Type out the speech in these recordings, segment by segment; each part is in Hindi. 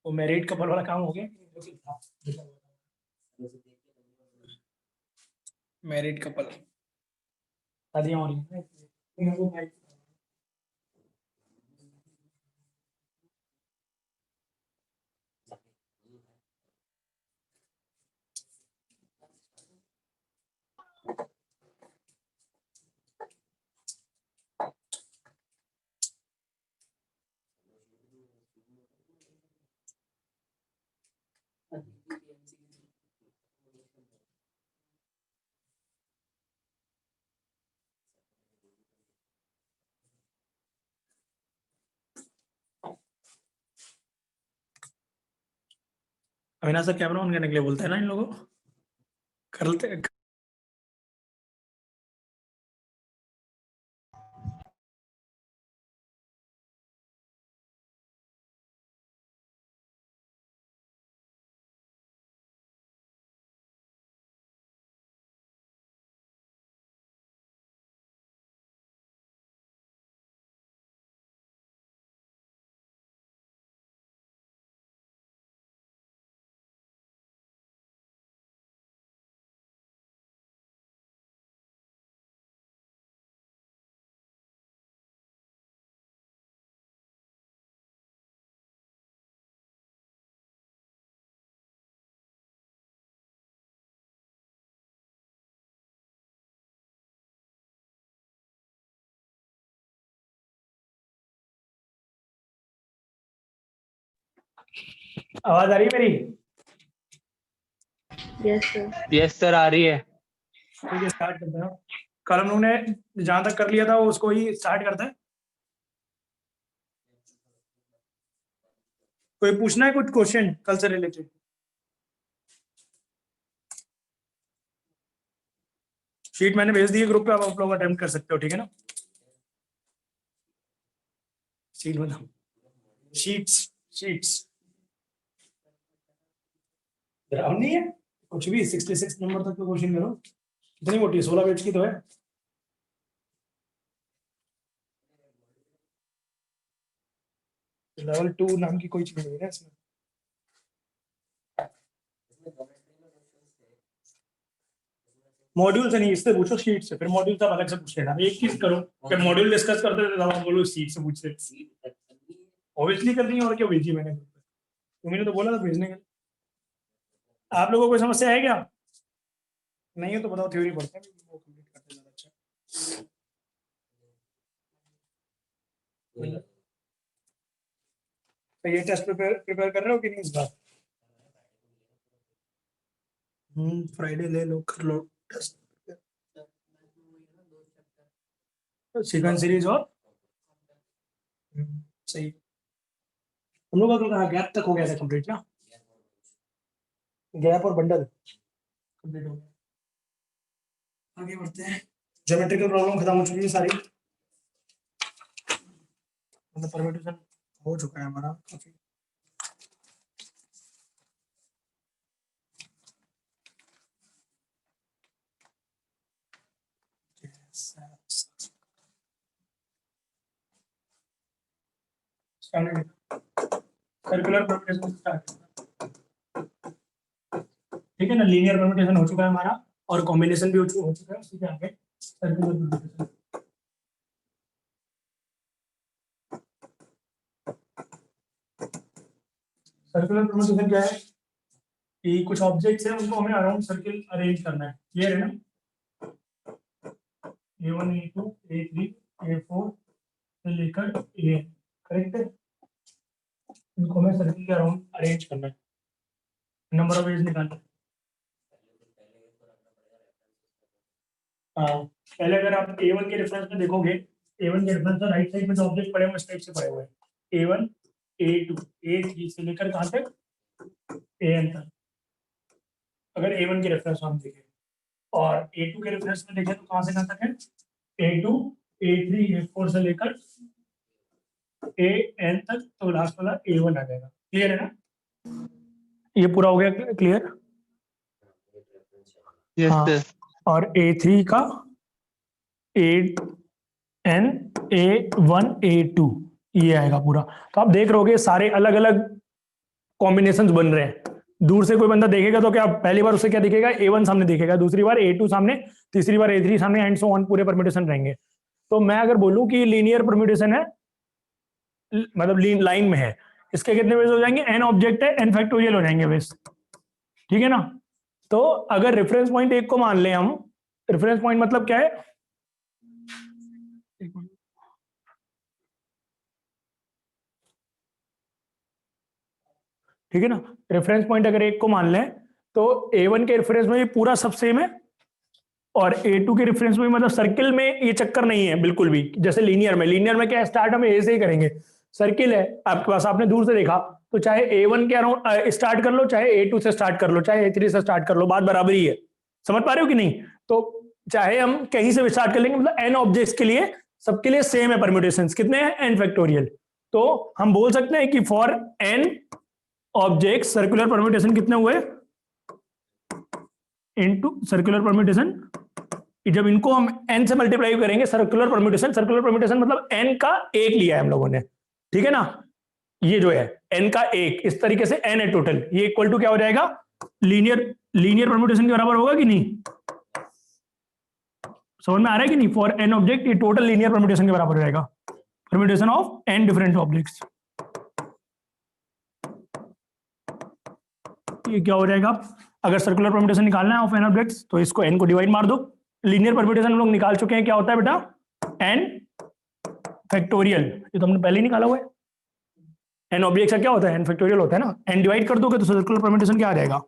वो मैरिड कपल वाला काम हो गया। मैरिड कपल शादियां हो रही हैं। अविनाश सर कैमरा ऑन करने के लिए बोलता है ना इन लोगों को, करते। आवाज आ रही है मेरी? यस सर आ रही है। ठीक है, स्टार्ट करते हैं। कल हम लोगों ने जहां तक कर लिया था उसको ही स्टार्ट करते हैं। कोई पूछना है कुछ क्वेश्चन कल से रिलेटेड? शीट मैंने भेज दी है ग्रुप पे, आप लोग अटेम्प्ट कर सकते हो, ठीक है ना? शीट बताओ, शीट्स शीट्स ग्राम नहीं है कुछ भी। 66 नंबर तक का क्वेश्चन करो। कितनी मोटी है? 16 पेज की तो है। लेवल 2 नाम की कोई चीज नहीं है इसमें। मॉड्यूल से नहीं, इससे पूछो शीट से, फिर मॉड्यूल से अलग से पूछ लेना। एक चीज करो, फिर मॉड्यूल डिस्कस करते थे तब बोलो शीट से पूछ ले। ऑब्वियसली कर दी है, और क्या भेजी मैंने? तुमने तो बोला था भेजने के लिए। आप लोगों को कोई समस्या है क्या? नहीं हो तो बताओ, थ्योरी पढ़ते हैं वो कंप्लीट करते हैं। अच्छा, तो ये टेस्ट प्रिपेयर कर रहे हो कि नहीं इस बार? फ्राइडे ले लो, कर लो टेस्ट। सीक्वेंस सीरीज और सही। हम लोग का तो कहा गैप तक हो गया था कंप्लीट ना। गैप और बंडल कंप्लीट हो गया। आगे बढ़ते हैं। ज्योमेट्रिकल प्रॉब्लम खत्म हो चुकी है सारी, मतलब परम्यूटेशन हो चुका है हमारा काफी। सर्कुलर परम्यूटेशन स्टार्ट, ठीक है ना? लीनियर परम्यूटेशन हो चुका है हमारा, और कॉम्बिनेशन भी हो चुका है। उसी के आगे सर्कुलर परम्यूटेशन। सर्कुलर परम्यूटेशन क्या है कि कुछ ऑब्जेक्ट्स हैं उनको हमें अराउंड सर्किल अरेंज करना है। क्लियर है ना? A1 A2 A3 A4 से लेकर A, करेक्ट है? इनको हमें सर्किल के अराउंड अरेंज करना है, नंबर ऑफ एज निकालना है। हाँ, पहले अगर आप A1 के रेफरेंस में देखोगे, A1 के रेफरेंस में राइट साइड में जो ऑब्जेक्ट पड़े हुए इस टाइप से पड़े हुए हैं। A1 A2 A3 से लेकर कहाँ तक? AN तक। अगर A1 के रेफरेंस में हम देखें, और A2 के रेफरेंस में देखें तो कहाँ से कहाँ तक है? A2 A3 A4 से लेकर AN तक, तो लास्ट वाला A1 आ जाएगा। क्लियर है ना? ये पूरा हो गया क्लियर? यस हाँ, सर। और A3 का AN A1 A2 ये आएगा पूरा। तो आप देख रहोगे सारे अलग अलग कॉम्बिनेशंस बन रहे हैं। दूर से कोई बंदा देखेगा तो क्या पहली बार उसे क्या दिखेगा, A1 सामने दिखेगा, दूसरी बार A2 सामने, तीसरी बार A3 सामने, एंड सो ऑन, पूरे परम्यूटेशन रहेंगे। तो मैं अगर बोलूं कि लीनियर परम्यूटेशन है, मतलब लाइन में है, इसके कितने वेज हो जाएंगे, n ऑब्जेक्ट है, n फैक्टोरियल हो जाएंगे वेज, ठीक है ना। तो अगर रेफरेंस पॉइंट एक को मान लें हम, रेफरेंस पॉइंट मतलब क्या है, ठीक है ना, रेफरेंस पॉइंट अगर एक को मान लें तो A1 के रेफरेंस में ये पूरा सब सेम है, और A2 के रेफरेंस में, मतलब सर्किल में ये चक्कर नहीं है बिल्कुल भी। जैसे लीनियर में क्या स्टार्ट हम A से ही करेंगे, सर्किल है आपके पास, आपने दूर से देखा, तो चाहे A1 के अराउंड स्टार्ट कर लो, चाहे A2 से स्टार्ट कर लो, चाहे A3 से स्टार्ट कर लो, बात बराबर ही है। समझ पा रहे हो कि नहीं। तो चाहे हम कहीं से भी स्टार्ट कर लेंगे, मतलब n ऑब्जेक्ट्स के लिए सबके लिए सेम है परम्यूटेशंस, कितने हैं, n फैक्टोरियल। तो हम बोल सकते हैं कि for n object circular permutation कितने हुए, इनटू सर्कुलर परम्यूटेशन, जब इनको हम n से मल्टीप्लाई करेंगे, सर्कुलर परम्यूटेशन मतलब n का एक लिया है हम लोगों ने, ठीक है ना। ये जो है n का एक, इस तरीके से n है टोटल, ये इक्वल टू क्या हो जाएगा, लीनियर परम्यूटेशन के बराबर होगा कि नहीं, समझ में आ रहा है कि नहीं। फॉर n ऑब्जेक्ट ये टोटल लीनियर परम्यूटेशन के बराबर हो जाएगा, permutation of n different objects. ये क्या हो जाएगा, अगर सर्कुलर परम्यूटेशन निकालना है ऑफ n ऑब्जेक्ट्स, तो इसको n को डिवाइड मार दो। लीनियर परम्यूटेशन हम लोग निकाल चुके हैं, क्या होता है बेटा, n फैक्टोरियल, ये तो हमने पहले ही निकाला हुआ है। n ऑब्जेक्ट का क्या होता है, n फैक्टोरियल होता है ना। n डिवाइड कर दोगे तो सर्कुलर परम्यूटेशन क्या आ जाएगा,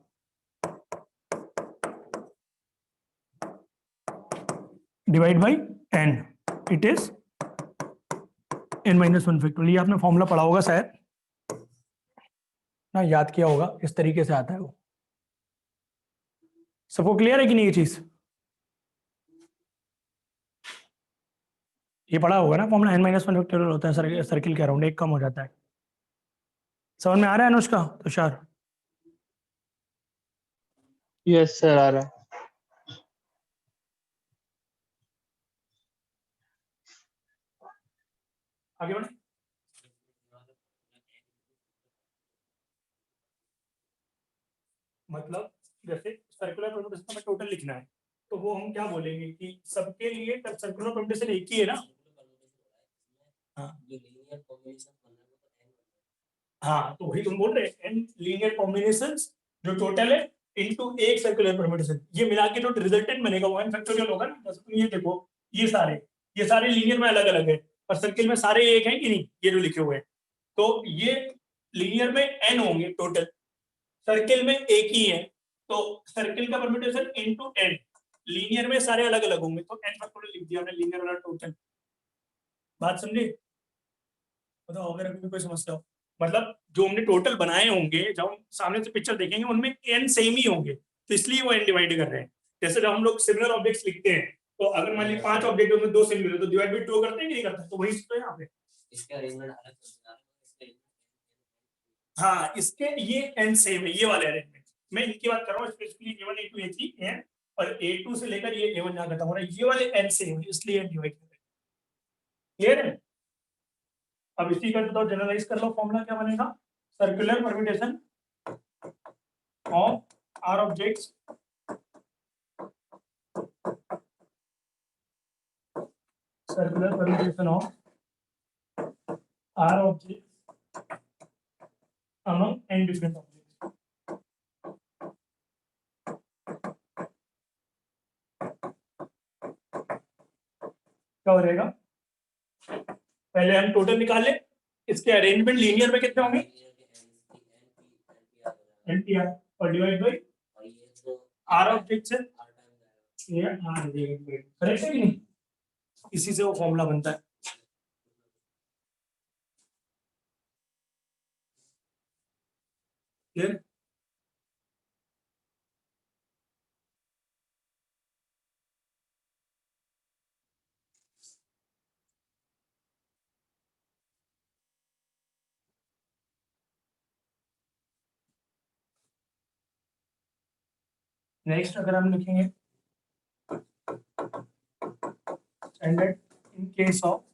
divide by n, it is n-1 factorial. ये आपने फॉर्मूला पढ़ा होगा शायद ना, याद किया होगा, इस तरीके से आता है वो। सबको क्लियर है कि नहीं ये चीज, ये पढ़ा होगा ना फॉर्मूला, n-1 फैक्टोरियल होता है, सर्किल के अराउंड एक कम हो जाता है। समझ में आ रहा है अनुष्का, तुषार। यस सर आ रहा है। आगे बढ़े, मतलब जैसे सर्कुलर परम्यूटेशन में टोटल लिखना है, तो वो हम क्या बोलेंगे कि सबके लिए सर्कुलर परम्यूटेशन एक ही है ना। हाँ हाँ, तो वही तुम बोल रहे हैं, n लीनियर कॉम्बिनेशंस जो टोटल है इनटू एक सर्कुलर परम्यूटेशन, ये मिला के जो रिजल्टेंट बनेगा वो n फैक्टोरियल होगा ना। जैसे तुम ये देखो, ये सारे लीनियर में अलग अलग है, पर सर्किल में सारे एक हैं कि नहीं, ये जो लिखे हुए हैं, तो ये लीनियर में n होंगे टोटल, सर्किल में एक ही है, तो सर्किल का परम्यूटेशन इनटू n, लीनियर में सारे अलग अलग होंगे, तो n फैक्टोरियल लिख दिया हमने लीनियर वाला टोटल। बात समझे, बताओ अगर अभी कोई समस्या हो। मतलब जो हमने टोटल बनाए होंगे, जब हम सामने से पिक्चर देखेंगे उनमें n सेम ही होंगे, तो इसलिए वो n डिवाइड कर रहे हैं। जैसे जब हम लोग सिमिलर ऑब्जेक्ट्स लिखते हैं, तो अगर मान ली 5 ऑब्जेक्ट में 2 सिमिलर, तो डिवाइड बाई 2 करते हैं कि नहीं करते, तो वही तो यहाँ पे इसका अरेंजमेंट अलग चलता है। हाँ, इसके ये n सेम है, ये वाले अरेंजमेंट मैं इनकी बात कर रहा हूँ, specially A1 A2 A3 n, और A2 से लेकर ये A1 जहाँ खत्म हो रहा है, ये वाले n सेम है, इसलिए n डिवाइड कर रहे हैं। क्लियर है। अब इसी का तो जनरलाइज कर लो, फॉर्मूला क्या बनेगा, circular permutation of R objects circular permutation of R objects among n different objects. क्या हो जाएगा, पहले हम टोटल निकाल ले, इसके अरेंजमेंट लीनियर में कितने होंगे, NTR, और डिवाइड बाई आर ऑब्जेक्ट से ये आर डिवाइड बाई, करेक्ट है कि नहीं, इसी से वो फॉर्मूला बनता है। क्लियर। नेक्स्ट अगर हम लिखेंगे standard in case of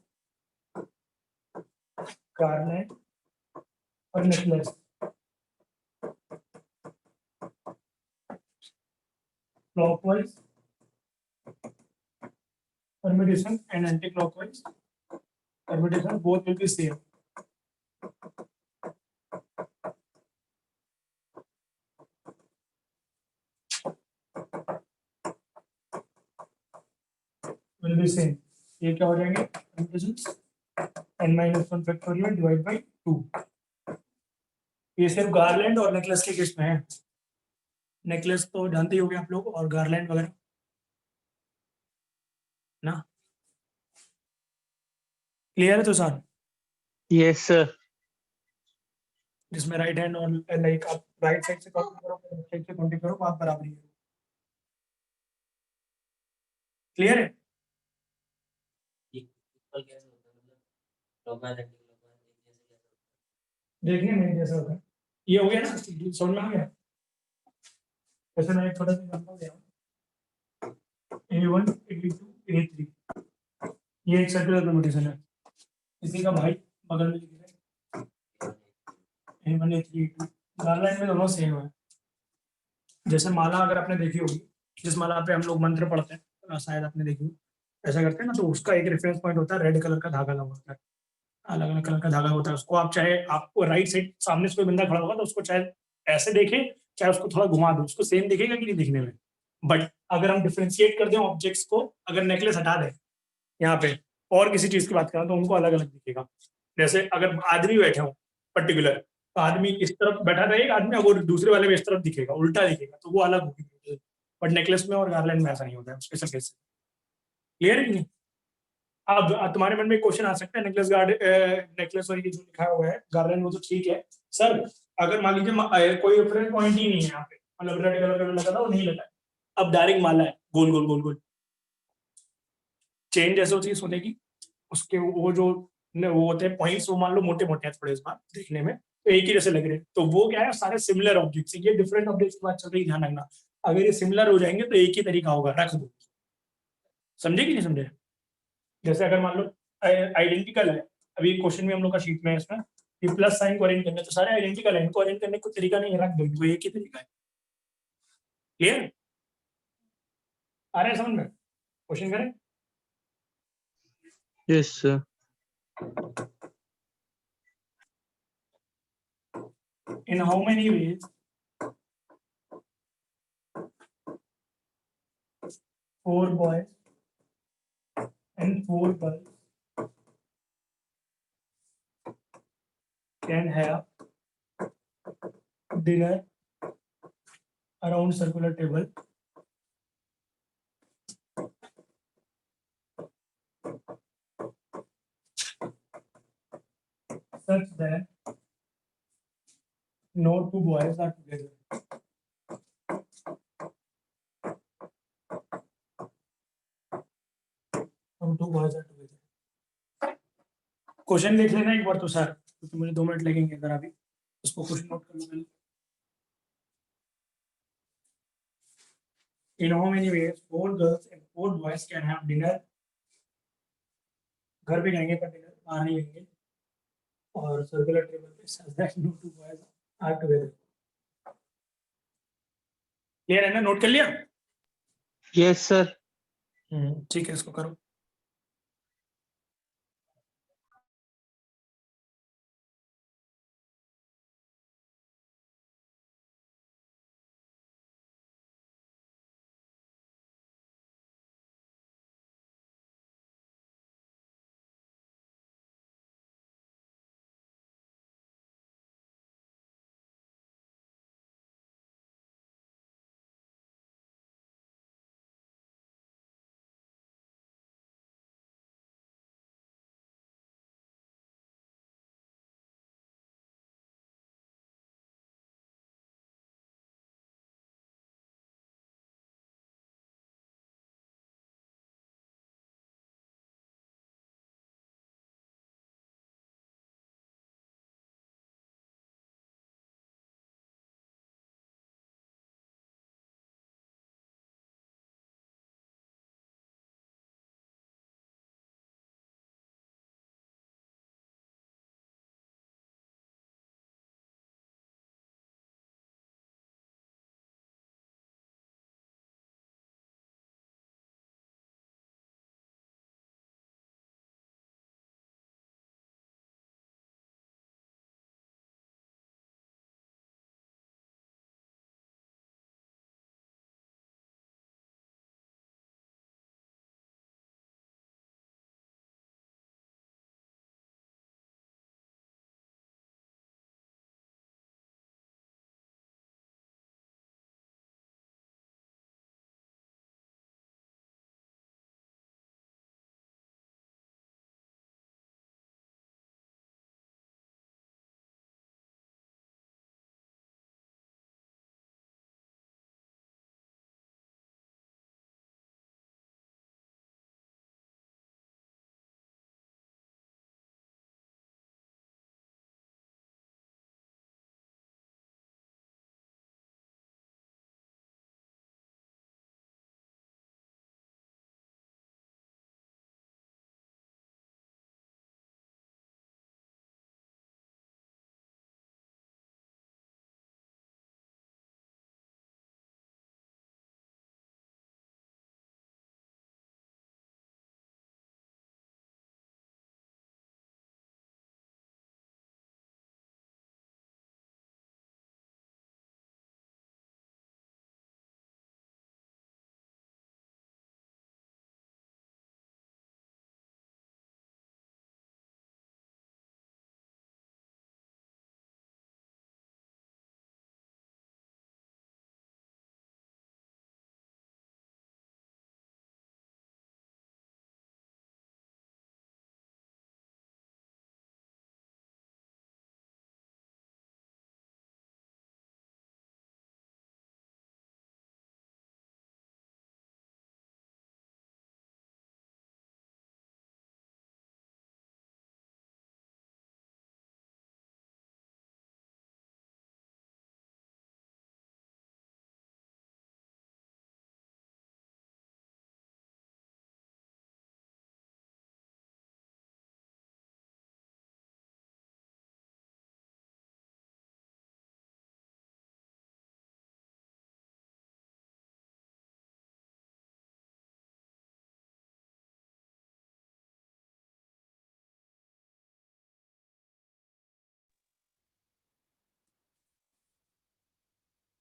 garnet और necklace, clockwise permutation and anti-clockwise permutation both will be same. Will be same. ये क्या हो जाएंगे permutations n minus 1 factorial divide by 2. ये सिर्फ गार्लैंड और नेकलेस के केस में है. नेकलेस तो जानते ही होंगे आप लोग, और गार्लैंड वगैरह ना. क्लियर है तो सर, Yes, sir. जिसमें राइट हैंड और लाइक आप राइट साइड से काउंट करो, लेफ्ट साइड से काउंट करो, आप बराबरी है. क्लियर है. इक्वल कैसे होता है मतलब क्लॉकवाइज एंटी क्लॉकवाइज जैसे कैसे होता देखने में जैसा होता है. ये हो गया ना, समझ में आ गया. जैसे मैं एक छोटा सा एग्जांपल दे रहा हूँ. A1 A2 A3 ये एक सर्कुलर परम्यूटेशन है. इसी का भाई बगल में लिख रहे है? A1 A3 A2. गार्लैंड में दोनों सेम है. जैसे माला अगर आपने देखी होगी, जिस माला पे हम लोग मंत्र पढ़ते हैं, शायद आपने देखी हो, ऐसा करते हैं ना, तो उसका एक रेफरेंस पॉइंट होता है, रेड कलर का धागा लगा होता है, अलग अलग कलर का धागा होता है. उसको आप चाहे आपको राइट साइड सामने से कोई बंदा खड़ा होगा तो उसको चाहे ऐसे देखे, चाहे उसको थोड़ा घुमा दो, उसको सेम दिखेगा कि नहीं दिखने में. बट अगर हम डिफ्रेंशिएट कर दें ऑब्जेक्ट्स को, अगर नेकलेस हटा दें यहाँ पे और किसी चीज की बात करें तो उनको अलग अलग दिखेगा. जैसे अगर आदमी बैठे हो पर्टिकुलर, तो आदमी इस तरफ बैठा रहेगा आदमी, और दूसरे वाले में इस तरफ दिखेगा, उल्टा दिखेगा, तो वो अलग होगी. बट नेकलेस में और गार्लैंड में ऐसा नहीं होता है. Special case. क्लियर है कि नहीं. अब तुम्हारे मन में क्वेश्चन आ सकता है, नेकलेस और ये जो लिखा हुआ है गार्लैंड, वो तो ठीक है सर, अगर मान लीजिए कोई रेफरेंस पॉइंट ही नहीं है यहाँ पे, मतलब रेड कलर का लगा था वो नहीं लगा है, अब डायरेक्ट माला है गोल गोल गोल गोल, चेन जैसे होती है सोने की, उसके वो जो वो होते हैं पॉइंट्स, वो मान लो मोटे मोटे हैं थोड़े, इस बार देखने में तो एक ही जैसे लग रहे हैं, तो वो क्या है, सारे सिमिलर ऑब्जेक्ट्स. ये डिफरेंट ऑब्जेक्ट्स की बात चल रही है, ध्यान रखना. अगर ये सिमिलर हो जाएंगे तो एक ही तरीका होगा, रख दो. समझे कि नहीं समझे. जैसे अगर मान लो आइडेंटिकल है, अभी क्वेश्चन में हम लोग का शीट में है इसमें कि प्लस साइन को अरेंज करना है, तो सारे आइडेंटिकल है, इनको अरेंज करने का कोई तरीका नहीं है, रख दो, वो एक ही तरीका है. क्लियर. आ रहा है समझ में. क्वेश्चन करें. Yes, sir. In how many ways four boys and four girls can have dinner around circular table such that no two boys are together. No two boys are together. Question लिख लेना एक बार तो सर, क्योंकि मुझे 2 मिनट लगेंगे इधर. अभी उसको क्वेश्चन नोट कर लो पहले. In how many ways four girls and four boys can have dinner, घर पे जाएंगे पर डिनर बाहर नहीं जाएंगे, और सर्कुलर टेबल पे such that no two boys are together. Clear है ना, नोट कर लिया. Yes, sir. ठीक है, इसको करो.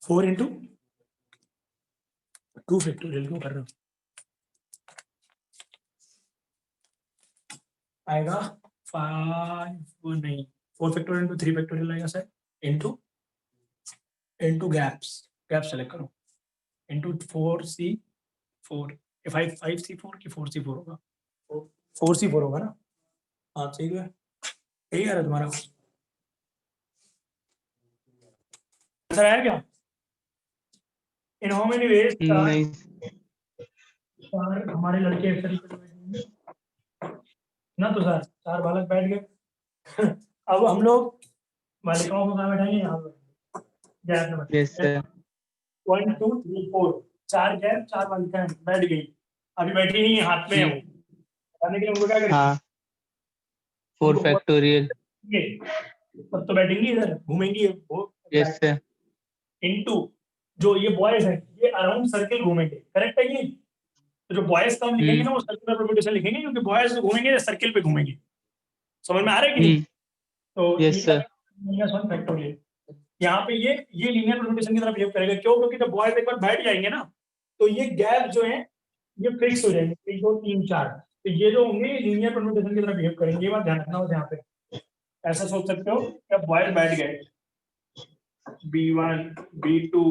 4 इंटू 2 फैक्टोरियल क्यों कर रहे हो? आएगा 5 नहीं 4 फैक्टोरियल इंटू 3 फैक्टोरियल आएगा सर इंटू गैप्स सेलेक्ट करो इंटू 4C4 5C4 की 4C4 होगा 4C4 होगा ना? हाँ सही है, यही आ रहा है तुम्हारा आंसर आया क्या? इन हाउ मेनी वेज नहीं चार हमारे लड़के इस तरीके से बैठेंगे ना, तो सर 4 बालक बैठ गए अब हम लोग बालिकाओं को कहाँ बैठाएंगे? यहाँ पे गैप में यस सर 1 2 3 4 4 गैप 4 बालिकाएं बैठ गई, अभी बैठी नहीं है, हाथ में है वो, बैठाने के लिए उनको क्या करें? 4 फैक्टोरियल तब तो बैठेंगी इधर, घूमेंगी वो यस सर इनटू जो ये बॉयज है ये अराउंड सर्किल घूमेंगे, करेक्ट है कि नहीं? तो जो बॉयज का हम लिखेंगे ना वो सर्कुलर परम्यूटेशन लिखेंगे क्योंकि बॉयज घूमेंगे सर्किल पे घूमेंगे, समझ में आ रहा है कि नहीं? तो यस सर -1 फैक्टोरियल यहाँ पे ये लीनियर परम्यूटेशन की तरफ बिहेव करेगा, क्यों? क्योंकि जब बॉयज एक बार बैठ जाएंगे ना तो ये गैप जो है ये फिक्स हो जाएंगे 1 2 3 4, तो ये जो होंगे लीनियर परम्यूटेशन की तरफ बिहेव करेंगे, ये बात ध्यान रखना हो यहाँ पे। ऐसा सोच सकते हो जब बॉयज बैठ गए B1 B2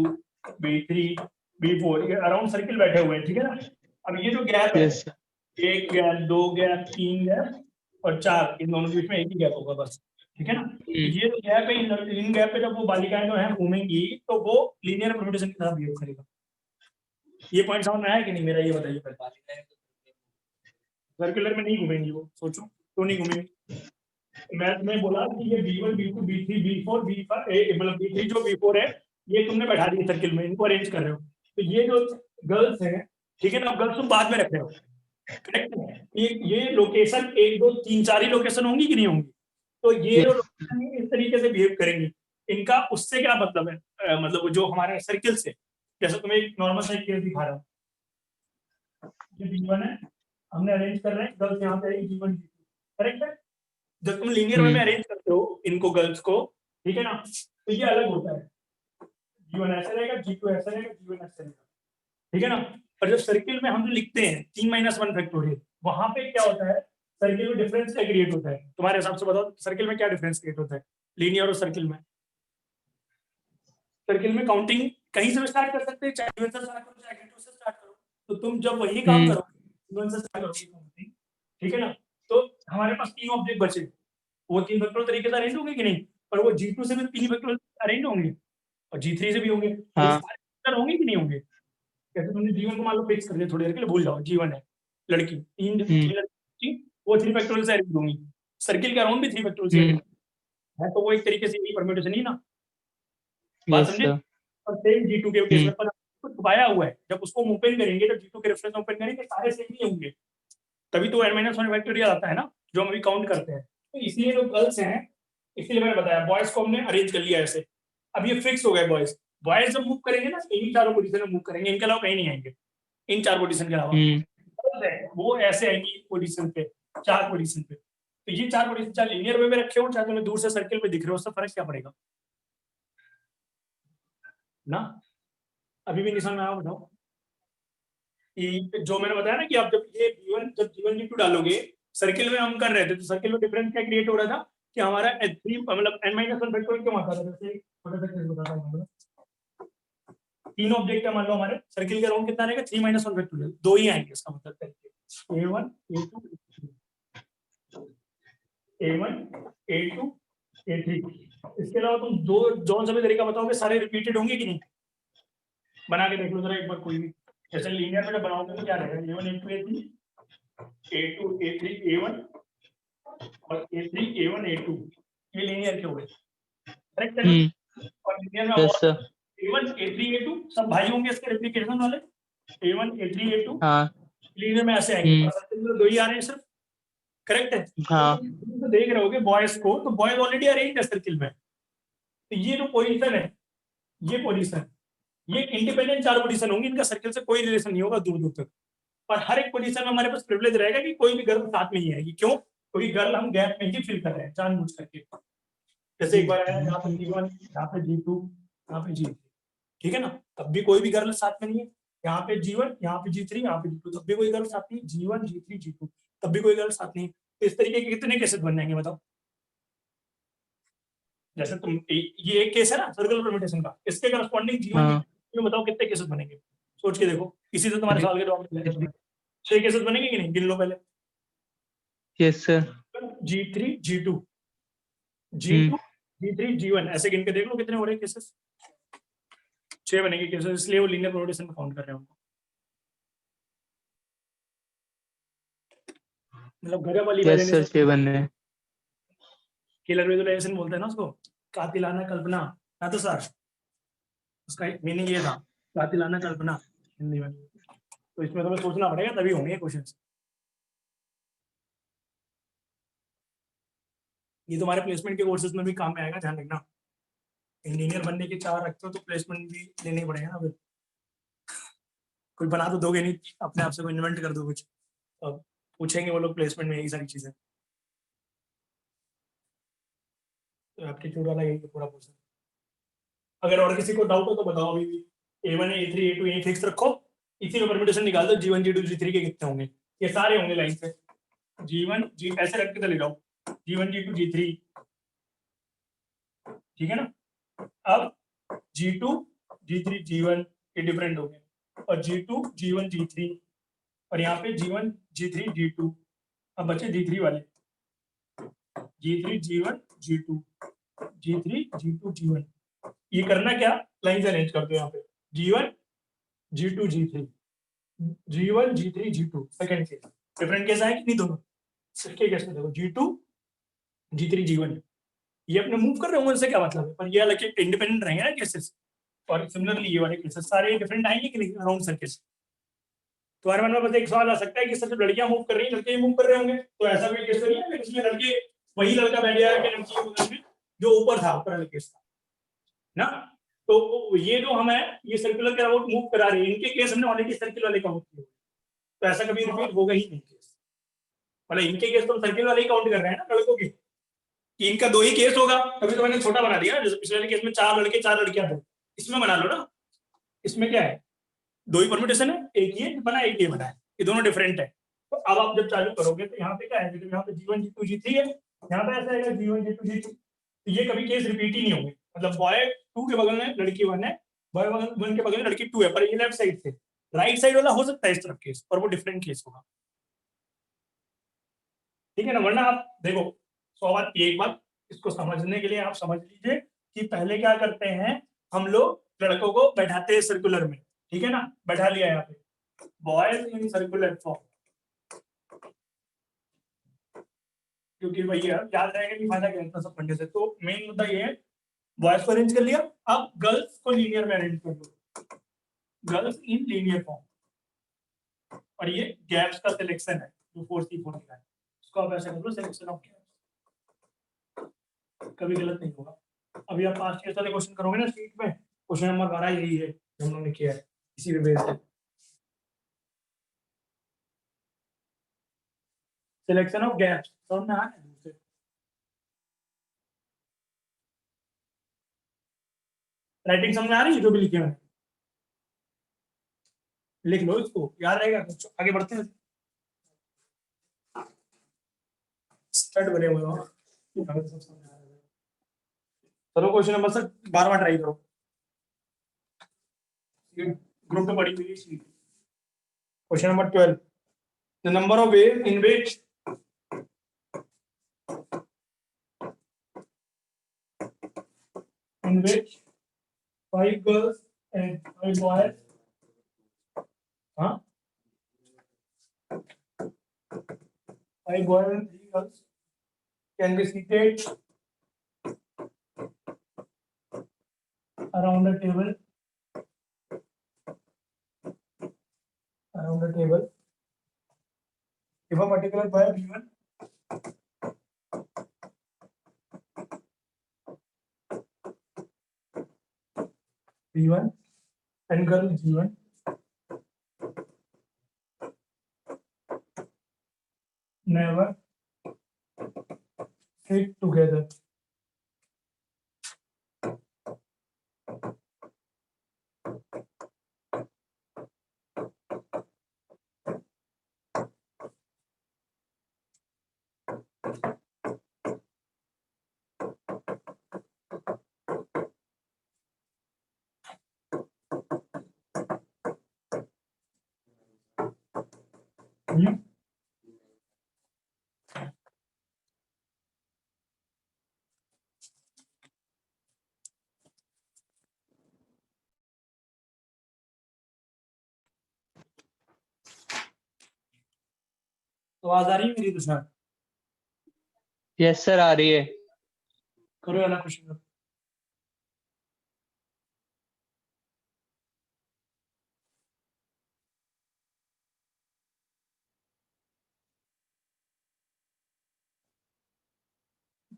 B3 B4 ये अराउंड सर्किल बैठे हुए हैं, ठीक है ना? अब ये जो गैप है yes sir 1 gap 2 gap 3 gap और 4, इन दोनों के बीच में एक ही गैप होगा बस, ठीक है ना? तो ये जो गैप है इन गैप पे जब वो बालिकाएं जो है घूमेंगी तो वो लीनियर परम्यूटेशन की तरह बिहेव करेगा। ये पॉइंट समझ में आया कि नहीं मेरा? ये बताइए पहले। सर्कुलर में नहीं घूमेंगी वो, सोचो तो नहीं घूमेंगी। मैं तुम्हें बोला कि ये B1 B2 B3 B4 B5 मतलब B3 जो B4 है ये तुमने बैठा दिए सर्किल में, इनको अरेंज कर रहे हो, तो ये जो गर्ल्स हैं, ठीक है ना, गर्ल्स तुम बाद में रख रहे हो, करेक्ट है? ये लोकेशन 1 2 3 4 ही लोकेशन होंगी कि नहीं होंगी? तो ये जो लोकेशन है इस तरीके से बिहेव करेंगी, इनका उससे क्या मतलब है? मतलब जो हमारे सर्किल से, जैसे तुम्हें एक नॉर्मल सा केस दिखा रहा हूँ, ये B1 है, हमने अरेंज कर रहे हैं गर्ल्स यहाँ पे B1 B2, करेक्ट है? जब तुम लीनियर वे में अरेंज करते हो इनको गर्ल्स को, ठीक है ना, तो ये अलग होता है, G1 ऐसे रहेगा G2 ऐसे रहेगा G1 ऐसे रहेगा, ठीक है ना? पर जब सर्किल में हम जो लिखते हैं 3 - 1 फैक्टोरियल, वहां पे क्या होता है? सर्किल में डिफरेंस क्या क्रिएट होता है? तुम्हारे हिसाब से बताओ सर्किल में क्या डिफरेंस क्रिएट होता है लीनियर और सर्किल में? सर्किल में काउंटिंग कहीं से भी स्टार्ट कर सकते हैं, चाहे G1 से स्टार्ट करो चाहे G2 से स्टार्ट करो, तो तुम जब वही काम करो G1 से स्टार्ट करोगे काउंटिंग, ठीक है ना, तो हमारे पास 3 ऑब्जेक्ट बचे, वो 3 फैक्टोरियल तरीके से अरेंज होंगे कि नहीं? पर वो G2 से भी 3 फैक्टोरियल अरेंज होंगे और G3 से भी होंगे, हाँ होंगे कि नहीं होंगे? जैसे तुमने G1 को मान लो फिक्स कर दिया, थोड़ी देर के लिए भूल जाओ G1 है लड़की, 3 लड़की वो 3 फैक्टोरियल से अरेंज होंगी, सर्किल के अराउंड भी 3 फैक्टोरियल से अरेंज है, तो वो एक तरीके से यही परम्यूटेशन ही ना, बात यस समझे? सर और सेम G2 के केस में पर कुछ छुपाया हुआ है, जब उसको ओपन करेंगे, जब G2 के रेफरेंस ओपन करेंगे सारे सेम ही होंगे, तभी तो n-1 फैक्टोरियल आता है ना, जो हम अभी काउंट करते हैं। तो इसलिए जो गर्ल्स हैं, इसलिए मैंने बताया बॉयज को हमने अरेंज कर लिया ऐसे, अब ये फिक्स हो गए बॉयज, बॉयज जब मूव करेंगे ना इन्हीं चारों पोजीशन में मूव करेंगे, इनके अलावा कहीं नहीं आएंगे, इन 4 पोजीशन के अलावा वो ऐसे आएंगी पोजीशन पे, 4 पोजीशन पे, तो ये 4 पोजीशन चाहे लीनियर वे में रखे हो चाहे तुम्हें दूर से सर्किल में दिख रहे हो, उससे फर्क क्या पड़ेगा ना? अभी भी नहीं समझ में आया? बताओ कि जो मैंने बताया ना कि आप जब ये G1 जब G1 G2 डालोगे सर्किल में हम कर रहे थे, तो सर्किल में डिफरेंस क्या क्रिएट हो रहा था कि हमारा H3 मतलब n-1 फैक्टोरियल क्यों आता था? जैसे छोटा सा केस बताता हूं, 3 ऑब्जेक्ट है मान लो हमारे, सर्किल के अराउंड कितना रहेगा? 3 - 1 फैक्टोरियल, 2 ही आएंगे इसका मतलब करके A1 A2 A3, इसके अलावा तुम दो जौन सा भी तरीका बताओगे सारे रिपीटेड होंगे कि नहीं? बना के देख लो जरा एक बार कोई भी, जैसे लीनियर में जब बनाओगे तो क्या रहेगा? A1 A2 A3 A2 A3 A1 और A3 A1 A2, ये लीनियर के हो गए, करेक्ट है ना? और लीनियर में yes sir A1 A3 A2 सब भाई होंगे इसके रेप्लिकेशन वाले, A1 A3 A2 हाँ लीनियर में ऐसे आएंगे, सर्किल में 2 ही आ रहे हैं सिर्फ, करेक्ट है? हाँ तो देख रहे होगे बॉयज को, तो बॉयज ऑलरेडी अरेंज है सर्किल में, तो ये जो पोजीशन है, ये पोजीशन, ये इंडिपेंडेंट 4 पोजीशन होंगी, इनका सर्किल से कोई रिलेशन नहीं होगा दूर दूर तक, पर हर एक पोजीशन में हमारे पास प्रिविलेज रहेगा कि कोई भी गर्ल साथ में ही आएगी, क्यों? क्योंकि गर्ल हम गैप में ही फिल कर रहे हैं जानबूझ करके, जैसे एक बार आया यहाँ पे G1 यहाँ पे G2 यहाँ पे G3, ठीक है ना, तब भी कोई भी गर्ल साथ में नहीं है। यहाँ पे G1, यहाँ पे G3, यहाँ पे G2, तब भी कोई गर्ल साथ नहीं है। G1, G3, G2, तब भी कोई गर्ल साथ नहीं है। तो इस तरीके के कितने केसेस बन जाएंगे बताओ। जैसे तुम ये एक केस है ना सर्कुलर परम्यूटेशन का, इसके करस्पॉन्डिंग G1, हाँ G2 में बताओ कितने केसेस बनेंगे, सोच के देखो। इसी से तुम्हारे सवाल के जवाब मिलेंगे तुम्हें। 6 केसेस बनेंगे कि नहीं, गिन लो पहले। Yes sir. G3, G2, G2, G3, G1, ऐसे गिन के देख लो कितने हो रहे हैं केसेस। 6 बनेंगे केसेस, इसलिए वो लीनियर परम्यूटेशन में काउंट कर रहे हैं उनको। मतलब गजब वाली यस सर, वैलिडेशन, 6 बनने हैं। किलर विजुअलाइजेशन बोलते हैं ना उसको, कातिलाना कल्पना, ना तो सर उसका मीनिंग ये था, कातिलाना कल्पना हिंदी में। तो इसमें तुम्हें सोचना पड़ेगा तभी होंगे क्वेश्चन। ये तुम्हारे प्लेसमेंट के कोर्सेज में भी काम में आएगा, ध्यान रखना। इंजीनियर बनने की चाह रखते हो तो प्लेसमेंट भी लेने ही पड़ेगा ना फिर। कोई बना तो दोगे नहीं अपने आप से, कोई इन्वेंट कर दो कुछ, तो पूछेंगे वो लोग प्लेसमेंट में यही सारी चीजें। तो एप्टीट्यूड वाला यही पूरा क्वेश्चन। अगर और किसी को डाउट हो तो बताओ अभी भी। A1 A3 A2 यही फिक्स रखो, इसी में परम्यूटेशन निकाल दो। G1 G2 G3 के कितने होंगे, ये सारे होंगे लाइन से। G1 G ऐसे रख के चले जाओ, G1 G2 G3, ठीक है ना। अब G2 G3 G1 ये डिफरेंट हो गए, और G2 G1 G3, और यहाँ पे G1 G3 G2। अब बचे G3 वाले, G3 G1 G2, G3 G2 G1। ये करना क्या, लाइन से अरेंज कर दो यहाँ पे, G1 G2 G3, G1 G3 G2। Second case different case आए कि नहीं दोनों। इसके केस में देखो G2 G3 G1, ये अपने मूव कर रहे होंगे, उनसे क्या मतलब है, पर ये अलग इंडिपेंडेंट रहेंगे ना केसेस। और सिमिलरली ये वाले केसेस सारे डिफरेंट आएंगे कि नहीं अराउंड सर्किट। तुम्हारे मन में बस एक सवाल आ सकता है कि सर जब लड़कियां मूव कर रही हैं, लड़के मूव कर रहे होंगे, तो ऐसा कोई केस तो नहीं है जिसमें लड़के, वही लड़का बैठ जाएगा कि लड़की के बगल में जो ऊपर था, ऊपर वाले केस था ना। तो ये जो हम है ये सर्कुलर के अबाउट मूव करा रहे हैं, इनके केस हमने ऑलरेडी सर्किल वाले काउंट किए, तो ऐसा कभी रिपीट होगा ही नहीं केस। मतलब इनके केस तो हम सर्किल वाले ही काउंट कर रहे हैं ना लड़कों के, कि इनका 2 ही केस होगा, तभी तो मैंने छोटा बना दिया। जैसे पिछले वाले केस में 4 लड़के 4 लड़कियां थे, इसमें बना लो ना। इसमें क्या है, 2 ही परम्यूटेशन है, एक ये बना एक ये बना है, ये दोनों डिफरेंट है। तो अब आप जब चालू करोगे तो यहाँ पे क्या है, यहाँ पे G1 G2 G3 है, यहाँ पे ऐसा है G1 G2 G2, तो ये कभी केस रिपीट ही नहीं होंगे। मतलब बॉय 2 के बगल में लड़की 1 है, बॉय 1 के बगल में लड़की 2 है, पर ये लेफ्ट साइड से, राइट साइड वाला हो सकता है इस तरफ केस, और वो डिफरेंट केस होगा, ठीक है ना। वरना आप देखो 100 बात एक बात, इसको समझने के लिए आप समझ लीजिए कि पहले क्या करते हैं हम लोग, लड़कों को बैठाते हैं सर्कुलर में, ठीक है ना, बैठा लिया यहाँ पे बॉयज इन सर्कुलर फॉर्म, क्योंकि भैया याद रहेगा कि फायदा क्या है सब पढ़ने से। तो मेन मुद्दा ये है, बॉयज को अरेंज कर लिया, अब गर्ल्स को लीनियर में अरेंज कर दो, गर्ल्स इन लीनियर फॉर्म, और ये गैप्स का सिलेक्शन है जो 4C4 का है, उसको आप ऐसे कर लो, सिलेक्शन ऑफ गैप्स, कभी गलत नहीं होगा। अभी आप पास्ट ईयर वाले क्वेश्चन करोगे ना शीट में, क्वेश्चन नंबर 12 यही है जो हम लोगों ने किया है, इसी पे बेस्ड है। सिलेक्शन ऑफ गैप्स समझ में आ रहा है, राइटिंग समझ में आ रही है जो भी लिखे मैंने, लिख लो इसको, याद रहेगा। आगे बढ़ते हैं, स्टड बने हुए हो। चलो क्वेश्चन नंबर सर 12वां ट्राई करो, ग्रुप में पढ़ी हुई sheet. Question number 12, the number of ways in which 5 girls and 5 boys, huh? 5 boys and 3 girls can be seated around the table. Around the table. If a particular boy B1 B1 and girl G1 never sit together. हम्म? तो आवाज आ रही है मेरी तुषार? यस सर आ रही है। करो वाला क्वेश्चन करो।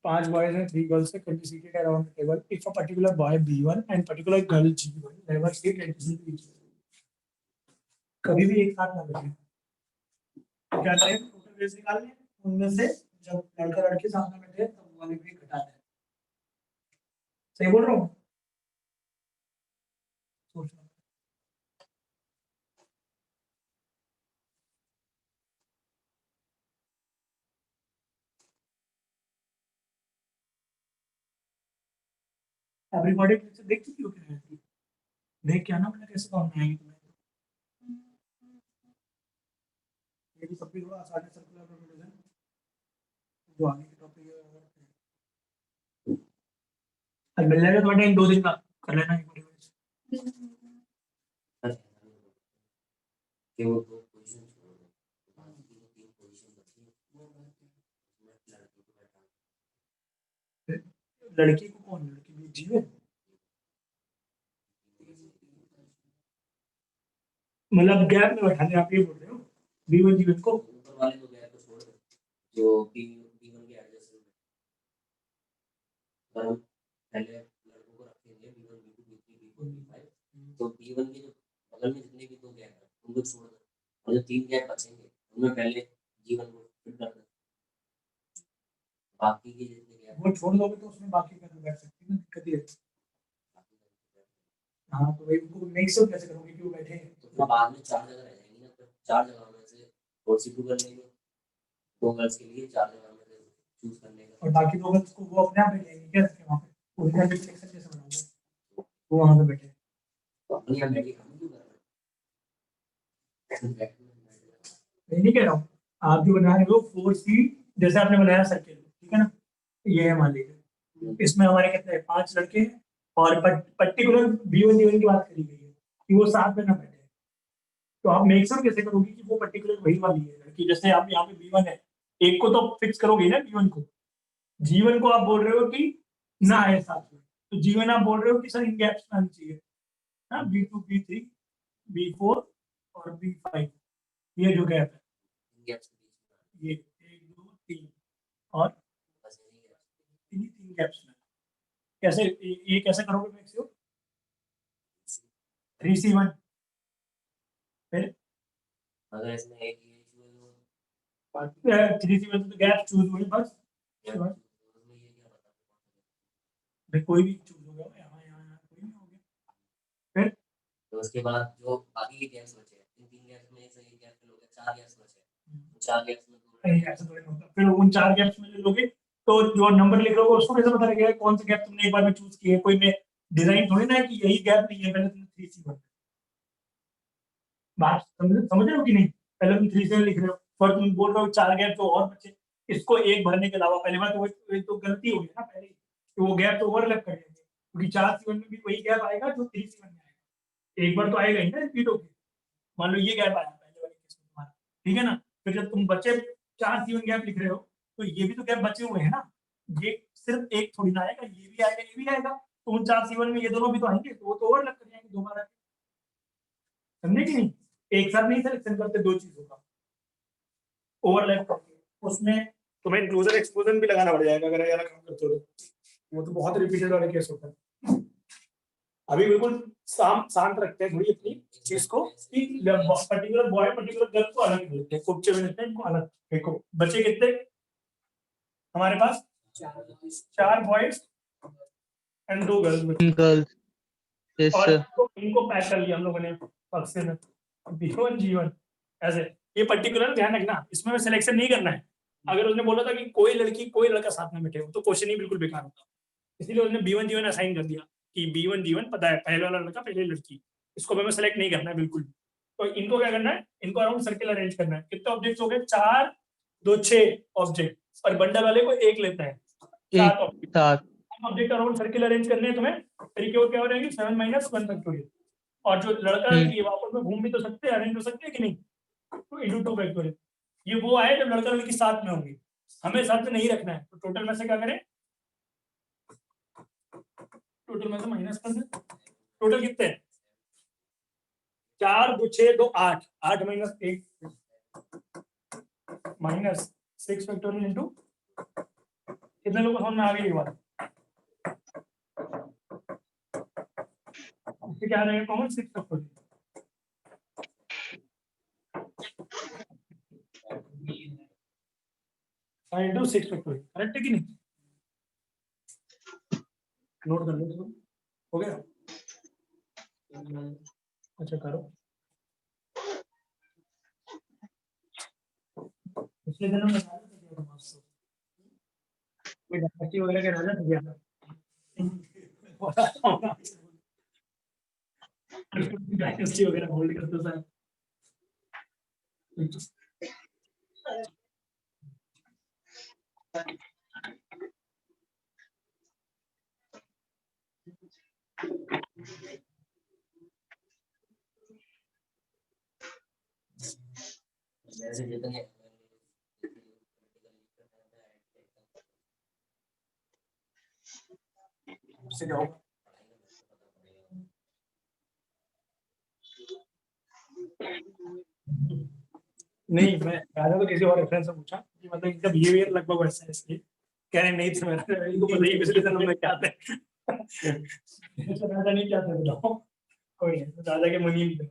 पांच बॉयज हैं, 3 गर्ल्स है, can be seated around the table if a particular boy B1 and particular girl G1 never sit adjacent to each other. कभी भी एक साथ ना बैठे। तो क्या करें, टोटल वेज निकाल लें, उनमें से जब लड़का लड़की साथ में बैठे तब वो वाले भी घटा दें। सही बोल रहा हूँ? सोचना। एवरीबॉडी देख चुकी हो क्या? देख के आना, मैंने कैसे काम में आएगी तुम्हें। ये भी सब भी थोड़ा आसान है, सर्कुलर मोमेंटम जो आगे के टॉपिक है। अब मिल जाएगा तुम्हारे इन 2 दिन का, कर लेना एक बार। कि वो 2 पोजीशन छोड़ दो, बाकी की 3 पोजीशन बची है, उसमें लड़की को बैठा लड़की को कौन, लड़की भी जीवन, मतलब गैप में बैठा दे, आप ये बोल रहे हो B1 जीवन को? ऊपर वाले को गैप को छोड़ दो, जो B1 के एडजस्टमेंट पर हम पहले लड़कों को रखेंगे B1 B2 B3 B4 B5, तो B1 के जो बगल में जितने भी 2 गैप है उनको छोड़ दो, और जो 3 गैप बचेंगे उनमें पहले G1 को फिट कर दो, बाकी के जितने गैप वो छोड़ दोगे तो उसमें बाकी का बैठ सकती है ना, दिक्कत ये है। हाँ तो भाई उनको मिक्स अप कैसे करोगे कि वो बैठे हैं? तो फिर बाद में 4 जगह रह जाएंगी ना, फिर 4 जगह में से फोर्सी कर लेंगे 2 गर्ल्स के लिए, 4 जगह में से चूज करने का, और बाकी 2 गर्ल्स को वो अपने आप बैठेंगे क्या वहाँ पे? उनका भी सिलेक्शन कैसे बनाओगे? वो वहाँ पे बैठे। तो अपनी हम बैठी हम क्यों कर रहे हैं? मैं नहीं कह रहा हूँ, आप जो बना रहे हो 4C, जैसे आपने बनाया सर्किल, ठीक है ना, ये है मान लीजिए, इसमें हमारे कितने 5 लड़के हैं और पर्टिकुलर B1 जीवन की बात करी गई है कि वो साथ में ना बैठे। तो आप मेक श्योर कैसे करोगे कि वो पर्टिकुलर वही वाली है लड़की? जैसे आप यहाँ पे B1 है, एक को तो फिक्स करोगे ना B1 को, जीवन को आप बोल रहे हो कि ना आए साथ में, तो जीवन आप बोल रहे हो कि सर इन गैप्स में आनी चाहिए ना, B2 B3 B4 और B5, ये जो गैप है, ये 1 2 3 और 3 गैप्स में कैसे, ये कैसे करोगे मैक्सिमम? 3C1 फिर अगर इसमें एक ये इशू है तो 3C1 तो गैप चूज हुए बस, उसमें ये क्या बता, भाई कोई भी चूज हो गया, यहाँ यहाँ यहाँ कोई नहीं हो गया। फिर तो उसके बाद जो बाकी के गैप्स बचे हैं, इन 3 गैप्स में से एक गैप फिल हो गया, 4 गैप्स बचे हैं, 4 गैप्स में नहीं ऐसा थोड़ी ना होता, फिर उन 4 गैप्स में ले लोगे तो जो नंबर लिख रहे हो उसको कैसे पता लगेगा कौन सा गैप तुमने एक बार में चूज किया है? कोई में डिजाइन थोड़ी ना है कि यही गैप नहीं है, पहले तुमने 3C1, बात समझ रहे हो कि नहीं? पहले तुम 3C1 लिख रहे हो और तुम बोल रहे हो 4 गैप जो और बचे, इसको एक भरने के अलावा, पहली बात तो वो तो गलती होगी ना पहले, तो वो गैप तो ओवरलैप कर देंगे, क्योंकि 4C1 में भी वही गैप आएगा जो 3C1 में आएगा, एक बार तो आएगा ही ना रिपीट होके। मान लो ये गैप आया पहले वाले केस में तुम्हारा, ठीक है ना, फिर जब तुम बचे 4C1 गैप लिख रहे हो तो ये भी तो गैप बचे हुए हैं ना, ये सिर्फ एक थोड़ी ना आएगा, ये भी आएगा ये भी आएगा, तो उन 4C1 में ये दोनों भी तो आएंगे, तो वो तो ओवरलैप कर जाएंगे दोबारा, समझे कि नहीं? एक साथ नहीं सिलेक्शन करते 2 चीजों का, ओवरलैप करके उसमें तुम्हें इंक्लूजन एक्सक्लूजन भी लगाना पड़ जाएगा अगर ये वाला काम करते हो तो, वो तो बहुत रिपीटेड वाले केस होता है। अभी बिल्कुल शांत रखते हैं थोड़ी अपनी चीज को कि पर्टिकुलर बॉय पर्टिकुलर गर्ल को अलग लेते हैं, कुछ में लेते हैं इनको अलग। देखो बच्चे कितने हमारे पास, 4 boys and 2 girls, girls yes और सर। इनको पैक कर लिया हम लोगों ने बक्से में, B1 G1 ऐसे। ये पर्टिकुलर ध्यान रखना, इसमें सिलेक्शन नहीं करना है। अगर उसने बोला था कि कोई लड़की कोई लड़का साथ में बैठे हो तो क्वेश्चन ही बिल्कुल बेकार होता, इसीलिए उसने B1 G1 असाइन कर दिया कि B1 G1 पता है पहले वाला लड़का पहले लड़की, इसको हमें सेलेक्ट नहीं करना है बिल्कुल। तो इनको क्या करना है, इनको अराउंड सर्किल अरेंज करना है। कितने ऑब्जेक्ट्स हो गए, 4 2 6 ऑब्जेक्ट, और बंडल वाले को एक लेता है, 7 object. 7 object around circle arrange करने हैं तुम्हें, तरीके और क्या हो रहेंगे, 7 - 1 फैक्टोरियल। और जो लड़का हम्म। ये वापस में घूम भी तो सकते हैं, अरेंज हो सकते हैं कि नहीं, तो इंटू 2 फैक्टोरियल। ये वो आए जब लड़का लड़की साथ में होंगे, हमें साथ में नहीं रखना है, तो टोटल में से क्या करें, टोटल में से -15, टोटल कितने हैं, 4 2 6 2 8, 8 - 1 -6 फैक्टोरियल इंटू, कितने लोगों को समझ में आ गई ये बात, इससे क्या रहेगा common, 6 factorial into 6 factorial. Correct है कि नहीं, नोट कर लो इसको, हो गया, अच्छा करो। पिछले दिन हमने कोई डायरेक्टिव वगैरह के राजा गया था, डायनेस्टी वगैरह होल्ड करते सर। वैसे जितने से जाओ, नहीं मैं राजा तो किसी और रेफरेंस से पूछा कि मतलब इनका बिहेवियर लगभग वैसा है, इसलिए कह रहे नहीं थे, मेरा इनको पता ही पिछले जन्म में क्या थे। राजा नहीं क्या थे बताओ, कोई नहीं, तो राजा के मनी नहीं थे।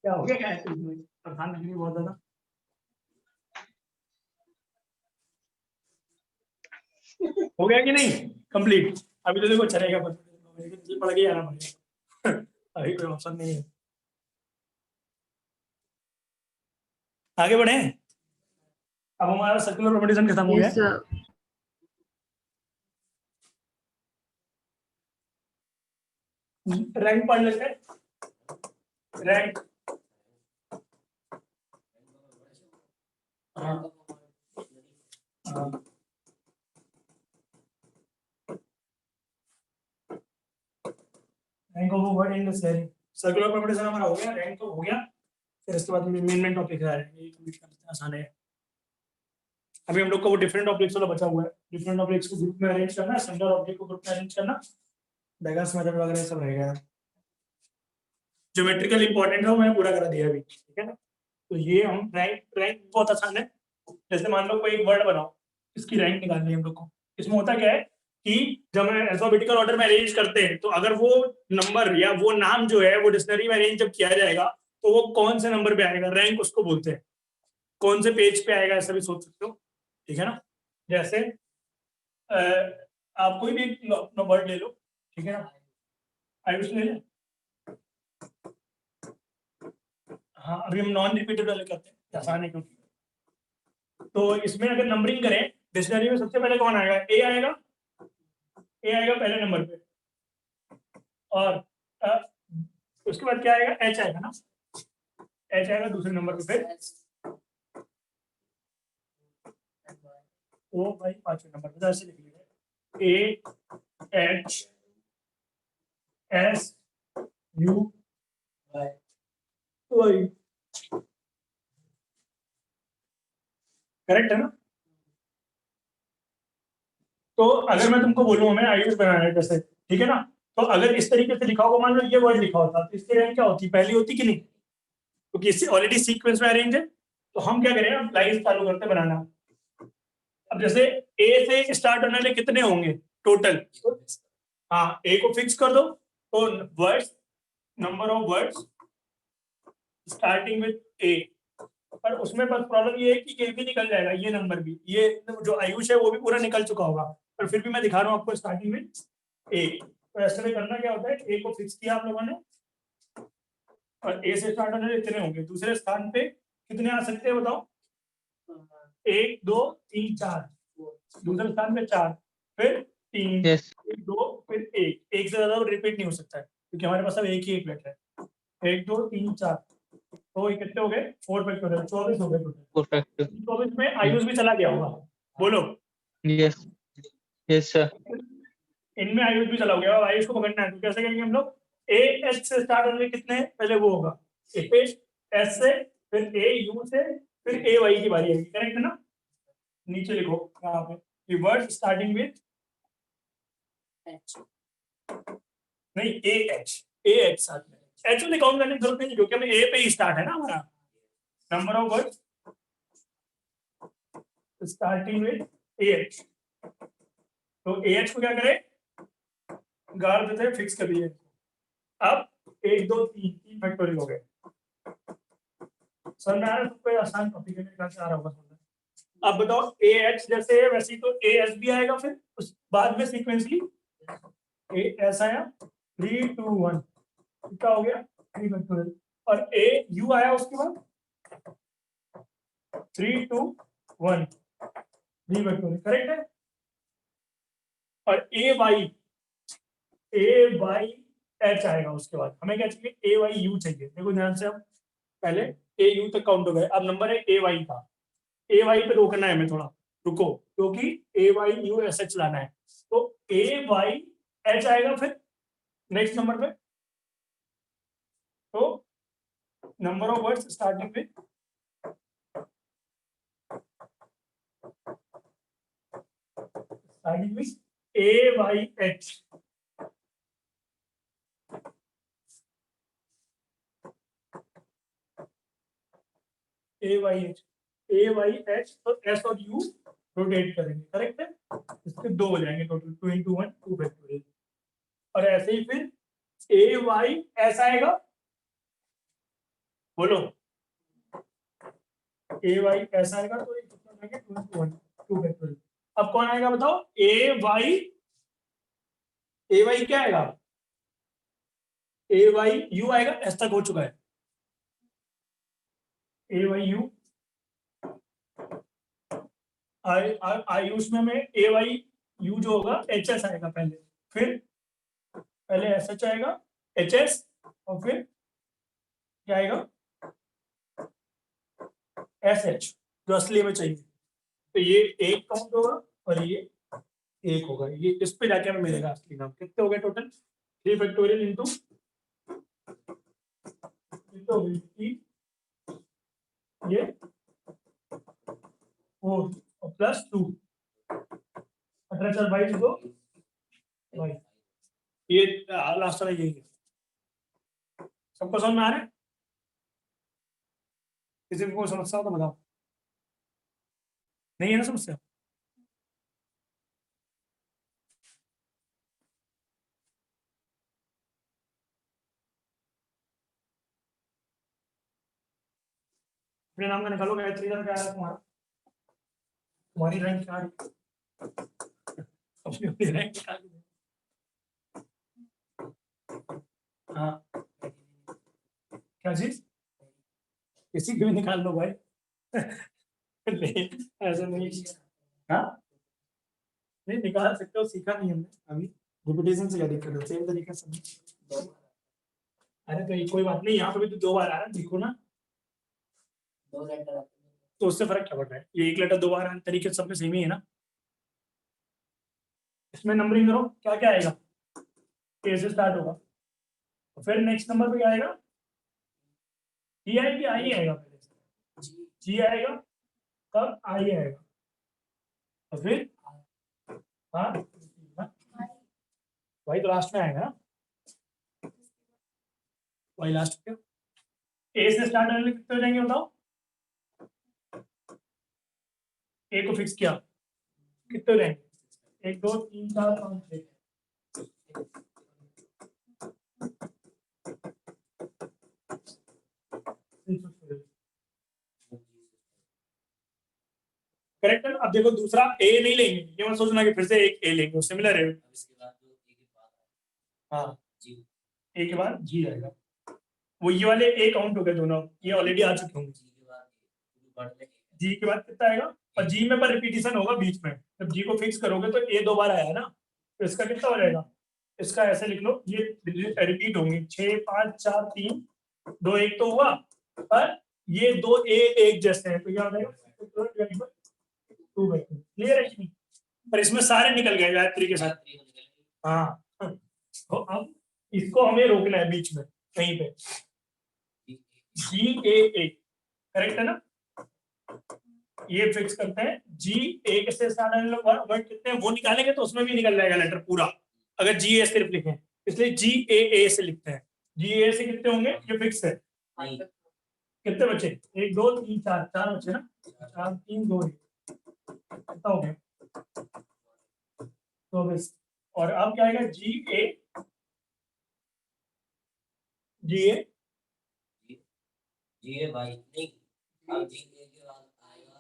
क्या हो गया, क्या है प्रधान लग रही बहुत ज्यादा, हो गया कि नहीं कंप्लीट, अभी तो देखो चलेगा, पढ़ के आना पड़ेगा, अभी कोई ऑप्शन नहीं है। आगे बढ़े, अब हमारा सर्कुलर रोटेशन खत्म हो गया। Yes, sir. रैंक पढ़ लेते हैं, रैंक, हाँ हाँ, rank of word in the cell, circular rotation हमारा हो गया, रैंक तो हो गया। फिर इसके बाद मेन टॉपिक है, ये कंप्लीट करते हैं, आसान है। अभी हम लोग को वो डिफरेंट ऑब्जेक्ट्स वाला बचा हुआ है, डिफरेंट ऑब्जेक्ट्स को ग्रुप में अरेंज करना, सेंटर ऑब्जेक्ट को ग्रुप में अरेंज करना, डायगोनल मेथड वगैरह सब रहेगा। ज्योमेट्रिकल इंपॉर्टेंट है वो मैंने पूरा करा दिया अभी, ठीक है ना। तो ये हम रैंक, रैंक बहुत आसान है। जैसे मान लो कोई एक वर्ड बनाओ, इसकी रैंक निकालनी है हम लोग को। इसमें होता क्या है कि जब हम अल्फाबेटिकल ऑर्डर में अरेंज करते हैं, तो अगर वो नंबर या वो नाम जो है वो डिक्शनरी में अरेंज जब किया जाएगा, तो वो कौन से नंबर पे आएगा, रैंक उसको बोलते हैं। कौन से पेज पे आएगा ऐसा भी सोच सकते हो, ठीक है ना। जैसे आप कोई भी अपना वर्ड ले लो, ठीक है ना, आयुष ले लें। हाँ अभी हम नॉन रिपीटेड वाले करते हैं, आसान है क्योंकि। तो इसमें अगर नंबरिंग करें, डिक्शनरी में सबसे पहले कौन आएगा, ए आएगा, ए आएगा पहले नंबर पे, और उसके बाद क्या आएगा, एच आएगा ना, एच आएगा दूसरे नंबर पे, फिर ओ भाई पांचवें नंबर पे, ऐसे लिख लीजिए, A H S U Y, correct है ना। तो अगर मैं तुमको बोलूँ हमें आयुष बनाना है जैसे, ठीक है ना, तो अगर इस तरीके से लिखा होगा, मान लो ये वर्ड लिखा होता, तो इसकी रैंक क्या होती, पहली होती कि नहीं, क्योंकि इससे ऑलरेडी सीक्वेंस में अरेंज है। तो हम क्या करें, अब लाइन चालू करते बनाना। अब जैसे ए से स्टार्ट होने वाले कितने होंगे टोटल, हाँ ए को फिक्स कर दो, तो words, number of words starting with a, पर उसमें बस प्रॉब्लम ये है कि ये भी निकल जाएगा, ये नंबर भी, ये जो आयुष है वो भी पूरा निकल चुका होगा, पर फिर भी मैं दिखा रहा हूँ आपको स्टार्टिंग में ए। तो ऐसे में करना क्या होता है, ए को फिक्स किया आप लोगों ने, और ए से स्टार्ट होने इतने होंगे, दूसरे स्थान पे कितने आ सकते हैं बताओ, 1 2 3 4, दूसरे स्थान पे 4, फिर 3, Yes. 2, फिर 1, एक से ज्यादा रिपीट नहीं हो सकता है, क्योंकि हमारे पास अब एक ही एक लेटर है। 1 2 3 4, तो ये कितने हो गए 4 फैक्टोरियल, 24 हो गए टोटल। परफेक्ट। 24 में आयुष भी चला गया होगा, बोलो। Yes yes sir. इनमें आयुष भी चला गया, अब आयुष को पकड़ना है तो कैसे करेंगे हम लोग? ए एच से स्टार्ट होने कितने हैं? पहले वो होगा ए एस से, फिर ए यू से, फिर ए वाई की बारी आएगी, करेक्ट है ना? नीचे लिखो यहाँ पे वर्ड स्टार्टिंग विद नहीं ए एच साथ में, एच में काउंट करने की जरूरत नहीं क्योंकि हमें ए पे ही स्टार्ट है ना हमारा। Number of word starting with A H, तो ए एच को क्या करें? गाड़ देते हैं, फिक्स कर दिए। अब 1 2 3 फैक्टोरियल हो गए। सर में आ रहा है, कोई आसान टॉपिक है मेरे ख्याल से आ रहा होगा। अब बताओ ए एच जैसे है वैसे ही तो ए एस भी आएगा, फिर उस बाद में सीक्वेंसली ए एस आया 3 2 1, क्या हो गया 3 फैक्टोरियल, और ए यू आया उसके बाद 3 2 1 3 फैक्टोरियल, करेक्ट है? और ए वाई एच आएगा उसके बाद, हमें क्या चाहिए? ए वाई यू चाहिए। देखो ध्यान से, हम पहले ए यू तक काउंट हो गए, अब नंबर है ए वाई का। ए वाई पे रोकना है हमें थोड़ा, रुको, क्योंकि ए वाई यू एस एच लाना है, तो ए वाई एच आएगा फिर नेक्स्ट नंबर पे। तो number of words starting with A Y H, A Y H, A Y H, तो एस और यू रोटेट करेंगे, करेक्ट है? इसके 2 हो जाएंगे टोटल, 2 into 1 2 फैक्टोरियल। और ऐसे ही फिर ए वाई एस आएगा, बोलो ए वाई एस आएगा, तो ये कितना हो जाएगा 2 into 1 2 फैक्टोरियल। अब कौन आएगा बताओ? ए वाई क्या आएगा? ए वाई यू आएगा, एस तक हो चुका है। ए वाई यू आयुष में ए वाई यू जो होगा एच एस आएगा पहले, फिर पहले एस एच आएगा, एच एस, और फिर क्या आएगा? एस एच, जो असली में चाहिए। तो ये एक काउंट होगा और ये एक होगा, ये इस पे जाके हमें मिलेगा असली नाम। कितने हो गए टोटल? 3 फैक्टोरियल इंटू ये 4 और प्लस 2, 18 4 22 2 भाई, ये लास्ट वाला यही है। सबको समझ में आ रहा है? किसी को कोई समस्या हो तो बताओ। नहीं है ना समस्या? अपने नाम का निकालो, गायत्री का क्या है तुम्हारा? तुम्हारी रैंक क्या है? अपनी अपनी रैंक क्या है? हाँ, क्या चीज? किसी की भी निकाल लो भाई। नहीं, ऐसा नहीं। हाँ, नहीं निकाल सकते हो, सीखा नहीं हमने अभी, रिपीटेशन से क्या दिक्कत है? सेम तरीके से। अरे तो ये कोई बात नहीं, यहाँ पे भी तो 2 बार आ रहा है, देखो ना, 2 लेटर तो उससे फर्क क्या पड़ रहा है? ये 1 लेटर 2 बार आने तरीके सब में सेम ही है ना। इसमें नंबरिंग करो, क्या क्या आएगा? ए से स्टार्ट होगा, तो फिर नेक्स्ट नंबर पे क्या आएगा? ई आएगी, आई आएगा, पहले जी आएगा, तब आई आएगा, और फिर हाँ वही तो लास्ट में आएगा ना, वही लास्ट पे। ए से स्टार्ट होने कितने हो जाएंगे बताओ? ए को फिक्स किया, कितने हो जाएंगे? 1 2 3 4 5 6, करेक्ट है। अब देखो दूसरा ए नहीं लेंगे, ये मत सोचना कि फिर से एक ए लेंगे, सिमिलर है। इसके बाद जो ए के बाद हाँ, जी ए के बाद जी आएगा, वो ये वाले ए काउंट हो गए दोनों, ये ऑलरेडी आ चुके होंगे। जी के बाद पढ़ ले जी के बाद कितना आएगा? और जी में पर रिपीटिशन होगा बीच में, जब जी को फिक्स करोगे तो ए 2 बार आया ना, तो इसका कितना हो जाएगा? इसका ऐसे लिख लो, ये रिपीट होंगे 6 5 4 3 दो एक तो हुआ, पर ये दो ए एक जैसे हैं, तो क्या हो जाएगा 2/2। क्लियर है कि नहीं? पर इसमें सारे निकल गए गायत्री के साथ। हाँ, तो अब इसको हमें रोकना है बीच में कहीं पे। GAA करेक्ट है ना? ये फिक्स करते हैं। GA से वर्ड कितने हैं वो निकालेंगे तो उसमें भी निकल जाएगा लेटर पूरा, अगर GA सिर्फ लिखें, इसलिए GAA से लिखते हैं। GA से कितने होंगे ये फिक्स है। कितने बचे? 1 2 3 4, 4 बचे ना? 4 3 2 1, कितना हो गया? 24। और अब क्या आएगा? GA भाई नहीं, अब GA के बाद आएगा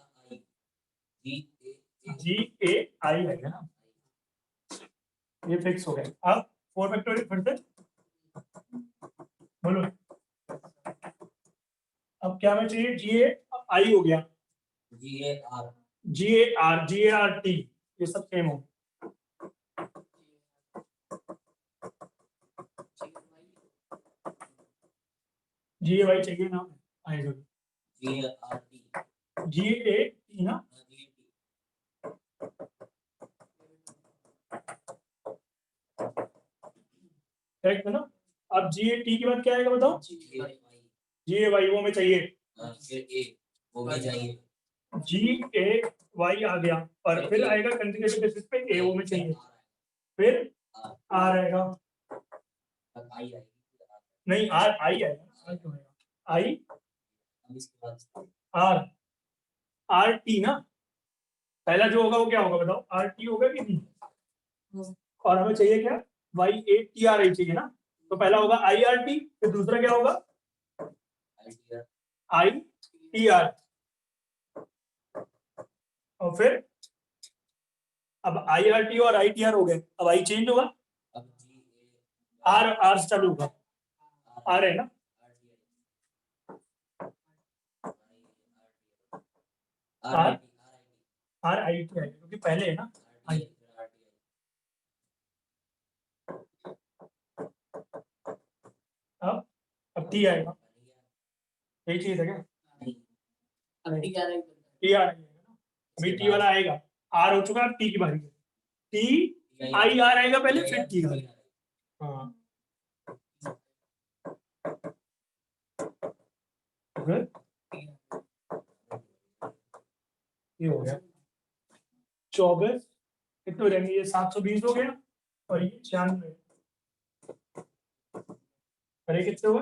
GAI आएगा ना, ये फिक्स हो गया। अब 4 फैक्टोरियल फिर से बोलो। अब क्या हमें चाहिए? GAI हो गया, GART, ये सब सेम हो। GAY चाहिए ना, आएगा GAT ना। करेक्ट है ना? अब GAT के बाद क्या आएगा बताओ? GAY वो में चाहिए, GAY आ गया, और फिर आएगा कंजुगेशन बेसिस पे A वो में चाहिए, फिर R आएगा, नहीं R I आएगा, R क्यों आएगा? I R T ना, पहला जो होगा वो क्या होगा बताओ? RT होगा कि नहीं? और हमें चाहिए क्या? YATRI चाहिए ना, तो पहला होगा IRT, फिर दूसरा क्या होगा? ITR, और फिर अब IRT और ITR हो गए, अब I चेंज होगा, R से चालू होगा, R है ना, RIT है क्योंकि पहले है ना I। अब T आएगा, यही चीज है क्या? T आ T वाला आएगा, R हो चुका, T की बारी है, TIR आएगा पहले, फिर T आएगा। हाँ, ये हो गया 24, कितने रहेंगे? ये 720 हो गया, और ये 96, अरे कितने हुए?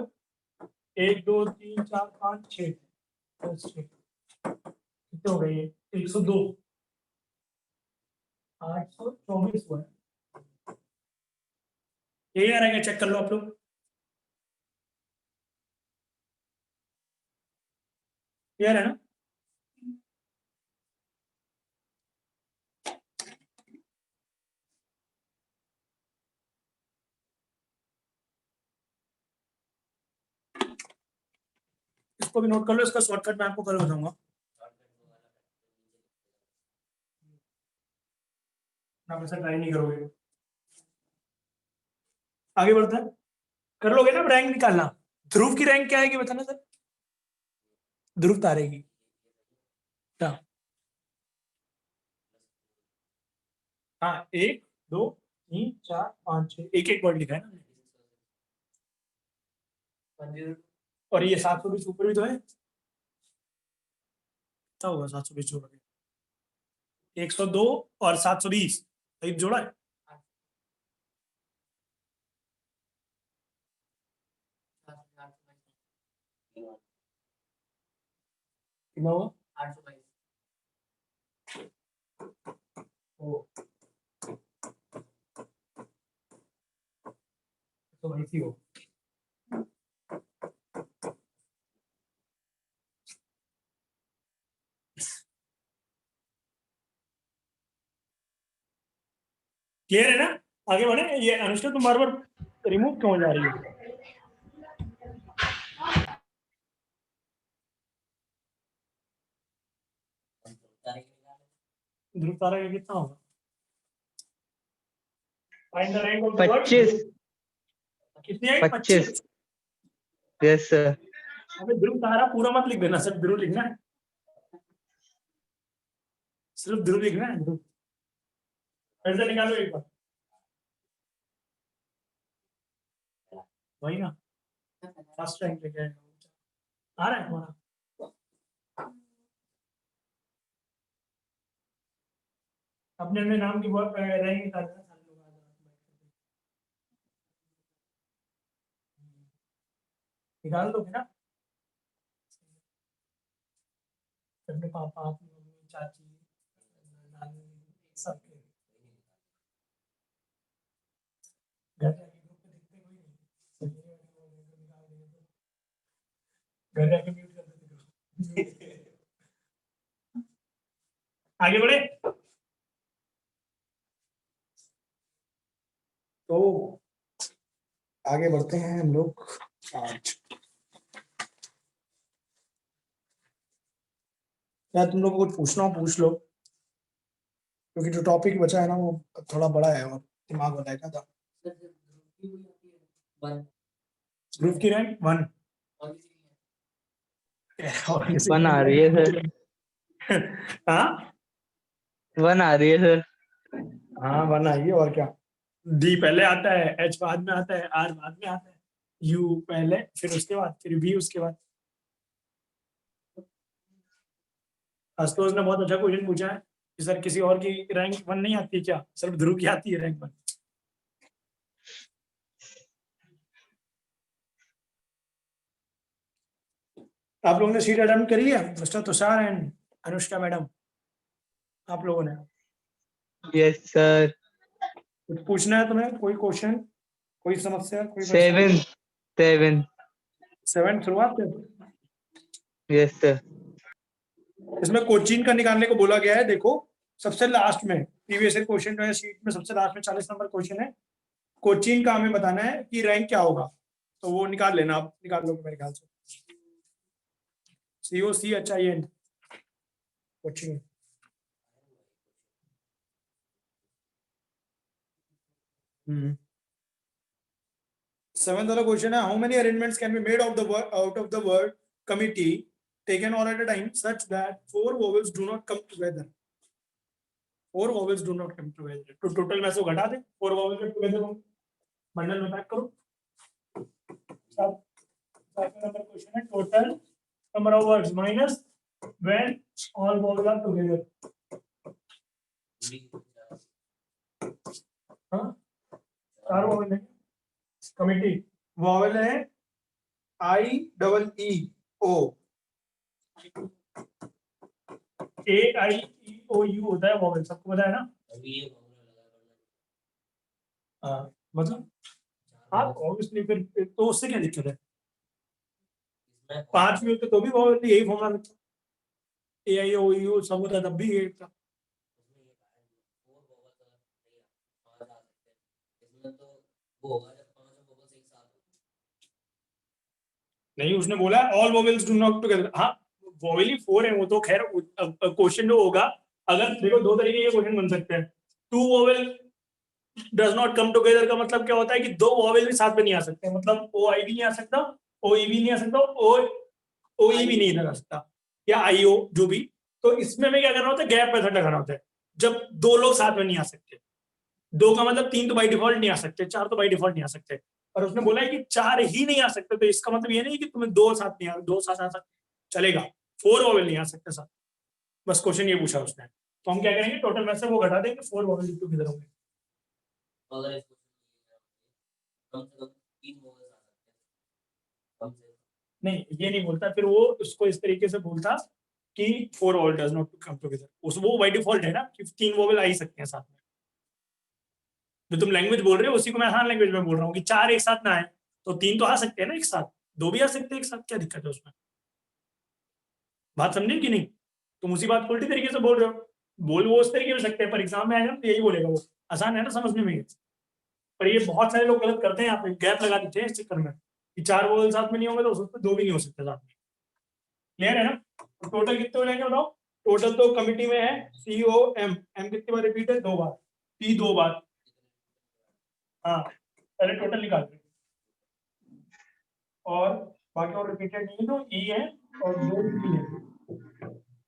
1 2 3 4 5 6, कितने हो गए? ये 102, 824 हुआ। ये आ रहेगा, चेक कर लो आप लोग। क्लियर है ना? इसको भी नोट कर लो, इसका शॉर्टकट मैं आपको कल बताऊंगा। आप ऐसा ट्राई नहीं करोगे, आगे बढ़ते हैं। कर लोगे ना रैंक निकालना? ध्रुव की रैंक क्या आएगी बताना सर? ध्रुव तारे की क्या? हाँ, 1 2 3 4 5 6, एक एक वर्ड लिखा है ना, और ये 720 ऊपर भी तो है, क्या होगा 720 जोड़ के? 102 और 720 एक जोड़ा है, कितना हुआ? 822। तो ऐसी हो। क्लियर है ना? आगे बढ़े। ये अनुष्का तुम बार बार रिमूव क्यों हो जा रही है? ध्रुव तारा का कितना होगा? Find the rank of the word. 25 कितनी आई? 25 Yes, sir. अबे ध्रुव तारा पूरा मत लिख देना, सिर्फ ध्रुव लिखना है, सिर्फ ध्रुव लिखना है, ध्रुव। फिर से निकालो एक बार, वही ना, फर्स्ट रैंक पे गए आ रहा है तुम्हारा। अपने अपने नाम की रैंक निकाल देना सारे लोग आ जाओ। निकाल दोगे ना, अपने पापा, अपनी मम्मी, चाची, नानी, सबके घर जाके ग्रुप पे देखते कोई नहीं, निकाल देंगे तो घर जाके म्यूट कर देते। आगे बढ़े तो आगे बढ़ते हैं हम लोग आज। या तुम लोग को कुछ पूछना हो पूछ लो, क्योंकि जो टॉपिक बचा है ना वो थोड़ा बड़ा है और दिमाग बनाएगा था। ग्रुप की रैंक 1 वन आ रही है सर, हाँ 1 आ रही है सर। हाँ 1 आइए, और क्या। डी पहले आता है, एच बाद में आता है, आर बाद में आता है, यू पहले, फिर उसके बाद, फिर वी उसके बाद। आशुतोष ने बहुत अच्छा क्वेश्चन पूछा है कि सर किसी और की रैंक 1 नहीं आती क्या, सिर्फ ध्रुव की आती है रैंक 1। आप लोगों ने सीट अटेम्प्ट करी है, mister Tushar and Anushka madam, आप लोगों ने? Yes sir. कुछ पूछना है तुम्हें, कोई क्वेश्चन, कोई समस्या, कोई 7 7। 7 शुरुआत है। Yes sir. इसमें कोचीन का निकालने को बोला गया है। देखो सबसे लास्ट में प्रीवियस ईयर क्वेश्चन जो है शीट में सबसे लास्ट में 40 नंबर क्वेश्चन है, कोचीन का हमें बताना है कि रैंक क्या होगा, तो वो निकाल लेना, आप निकाल लोगे मेरे ख्याल से। COCHIN coaching. सेवेंथ वाला क्वेश्चन है, how many arrangements can be made out of the word committee taken all at a time such that 4 vowels do not come together. 4 vowels do not come together. तो टोटल में से वो घटा दे, 4 vowels के टुगेदर होंगे, बंडल में पैक करो। सात नंबर क्वेश्चन है, total number of words minus when all vowels are together। हाँ 4 vowel है, कमिटी vowel है IEEO, AIEOU होता है vowel, सबको पता है ना? हाँ मतलब आप ऑब्वियसली फिर तो उससे क्या दिक्कत है, 5 में होते तो भी vowel यही फॉर्मूला लगता, AIOU सब होता तब भी यही था। नहीं उसने बोला all vowels do not together, हाँ वोवेल ही 4 है, वो तो खैर क्वेश्चन जो होगा, अगर देखो दो तरीके के क्वेश्चन बन सकते हैं, 2 vowel does not come together का मतलब क्या होता है कि 2 वोवेल भी साथ में नहीं आ सकते, मतलब ओ आई भी नहीं आ सकता, ओ ई भी नहीं आ सकता, ओ ई भी नहीं आ सकता, या आई ओ जो भी। तो इसमें हमें क्या करना होता है, गैप मेथड लगाना होता है, जब 2 लोग साथ में नहीं आ सकते, 2 का मतलब 3 तो बाई डिफॉल्ट नहीं आ सकते, 4 तो बाई डिफॉल्ट नहीं आ सकते, और उसने बोला है कि 4 ही नहीं आ सकते, तो इसका मतलब ये नहीं कि तुम्हें 2 साथ नहीं आ, 2 साथ आ सकते चलेगा, 4 वोवेल नहीं आ सकते साथ, बस क्वेश्चन ये पूछा उसने। तो हम क्या करेंगे, टोटल में से वो घटा देंगे, 4 वोवेल टू किधर होंगे। नहीं ये नहीं बोलता, फिर वो उसको इस तरीके से बोलता कि 4 vowel does not come together, उस वो बाय डिफॉल्ट है ना कि 3 वोवेल आ ही सकते हैं साथ में। जो तुम लैंग्वेज बोल रहे हो उसी को मैं आसान लैंग्वेज में बोल रहा हूँ कि 4 एक साथ ना आए तो 3 तो आ सकते हैं ना एक साथ, 2 भी आ सकते हैं एक साथ, क्या दिक्कत है उसमें, बात समझे कि नहीं? तुम उसी बात को उल्टी तरीके से बोल रहे हो, बोल वो उस तरीके में सकते हैं, पर एग्जाम में आएगा तो यही बोलेगा वो, आसान है ना समझने में। पर ये बहुत सारे लोग गलत करते हैं, यहाँ पे गैप लगा देते हैं इस चक्कर में कि 4 वोवेल साथ में नहीं होंगे तो उसमें 2 भी नहीं हो सकते साथ में। क्लियर है ना? तो टोटल कितने हो जाएंगे बताओ? टोटल तो कमिटी में है COM, एम कितनी बार रिपीट है, 2 बार, P 2 बार। हाँ पहले टोटल निकाल, और बाकी और रिपीटेड नहीं है तो ई है और 2 ई है।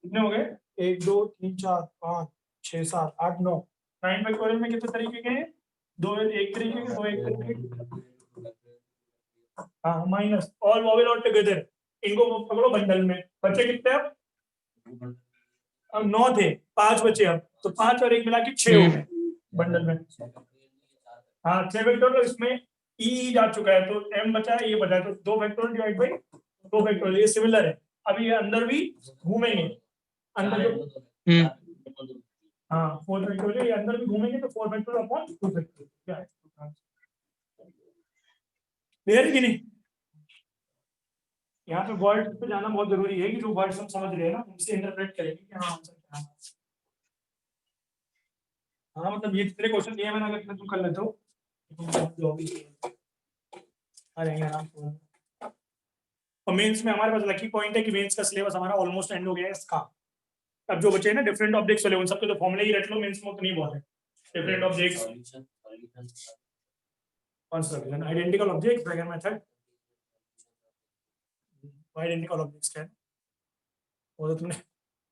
कितने हो गए? 1 2 3 4 5 6 7 8 9 9 फैक्टोरियल में कितने तरीके के हैं? 2 एक तरीके के, 2 एक तरीके के। हाँ माइनस ऑल वॉवेल और टुगेदर, इनको पकड़ो बंडल में। बच्चे कितने अब? अब 9 थे, 5 बचे अब, तो 5 और 1 मिला के 6 हो गए बंडल में। हाँ 6 फैक्टोरियल, इसमें ई जा चुका है तो एम बचा है, ये बचा है, तो 2 फैक्टोरियल डिवाइड बाई 2 फैक्टोरियल, ये सिमिलर है। अब ये अंदर भी घूमेंगे, अंदर जो हाँ 4 फैक्टोरियल, ये अंदर भी घूमेंगे तो 4 फैक्टोरियल अपॉन 2 फैक्टोरियल, क्या है क्लियर है कि नहीं? यहाँ पे वर्ड पे जाना बहुत जरूरी है कि जो वर्ड्स हम समझ रहे हैं ना उनसे इंटरप्रेट करेंगे कि हाँ आंसर क्या है। हाँ मतलब ये जितने क्वेश्चन दिए मैंने, अगर तुम कर लेते हो जो भी आ जाएंगे आराम से। और मेंस में हमारे पास लकी पॉइंट है कि मेंस का सिलेबस हमारा ऑलमोस्ट एंड हो गया है इसका। अब जो बचे हैं ना डिफरेंट ऑब्जेक्ट्स वाले, उन सबके तो फॉर्मूले ही रट लो, मेंस में उतनी बहुत है। डिफरेंट ऑब्जेक्ट्स, कौन सा सॉल्यूशन? आइडेंटिकल ऑब्जेक्ट्स, वैगर मेथड, आइडेंटिकल ऑब्जेक्ट्स क्या है वो तो तुमने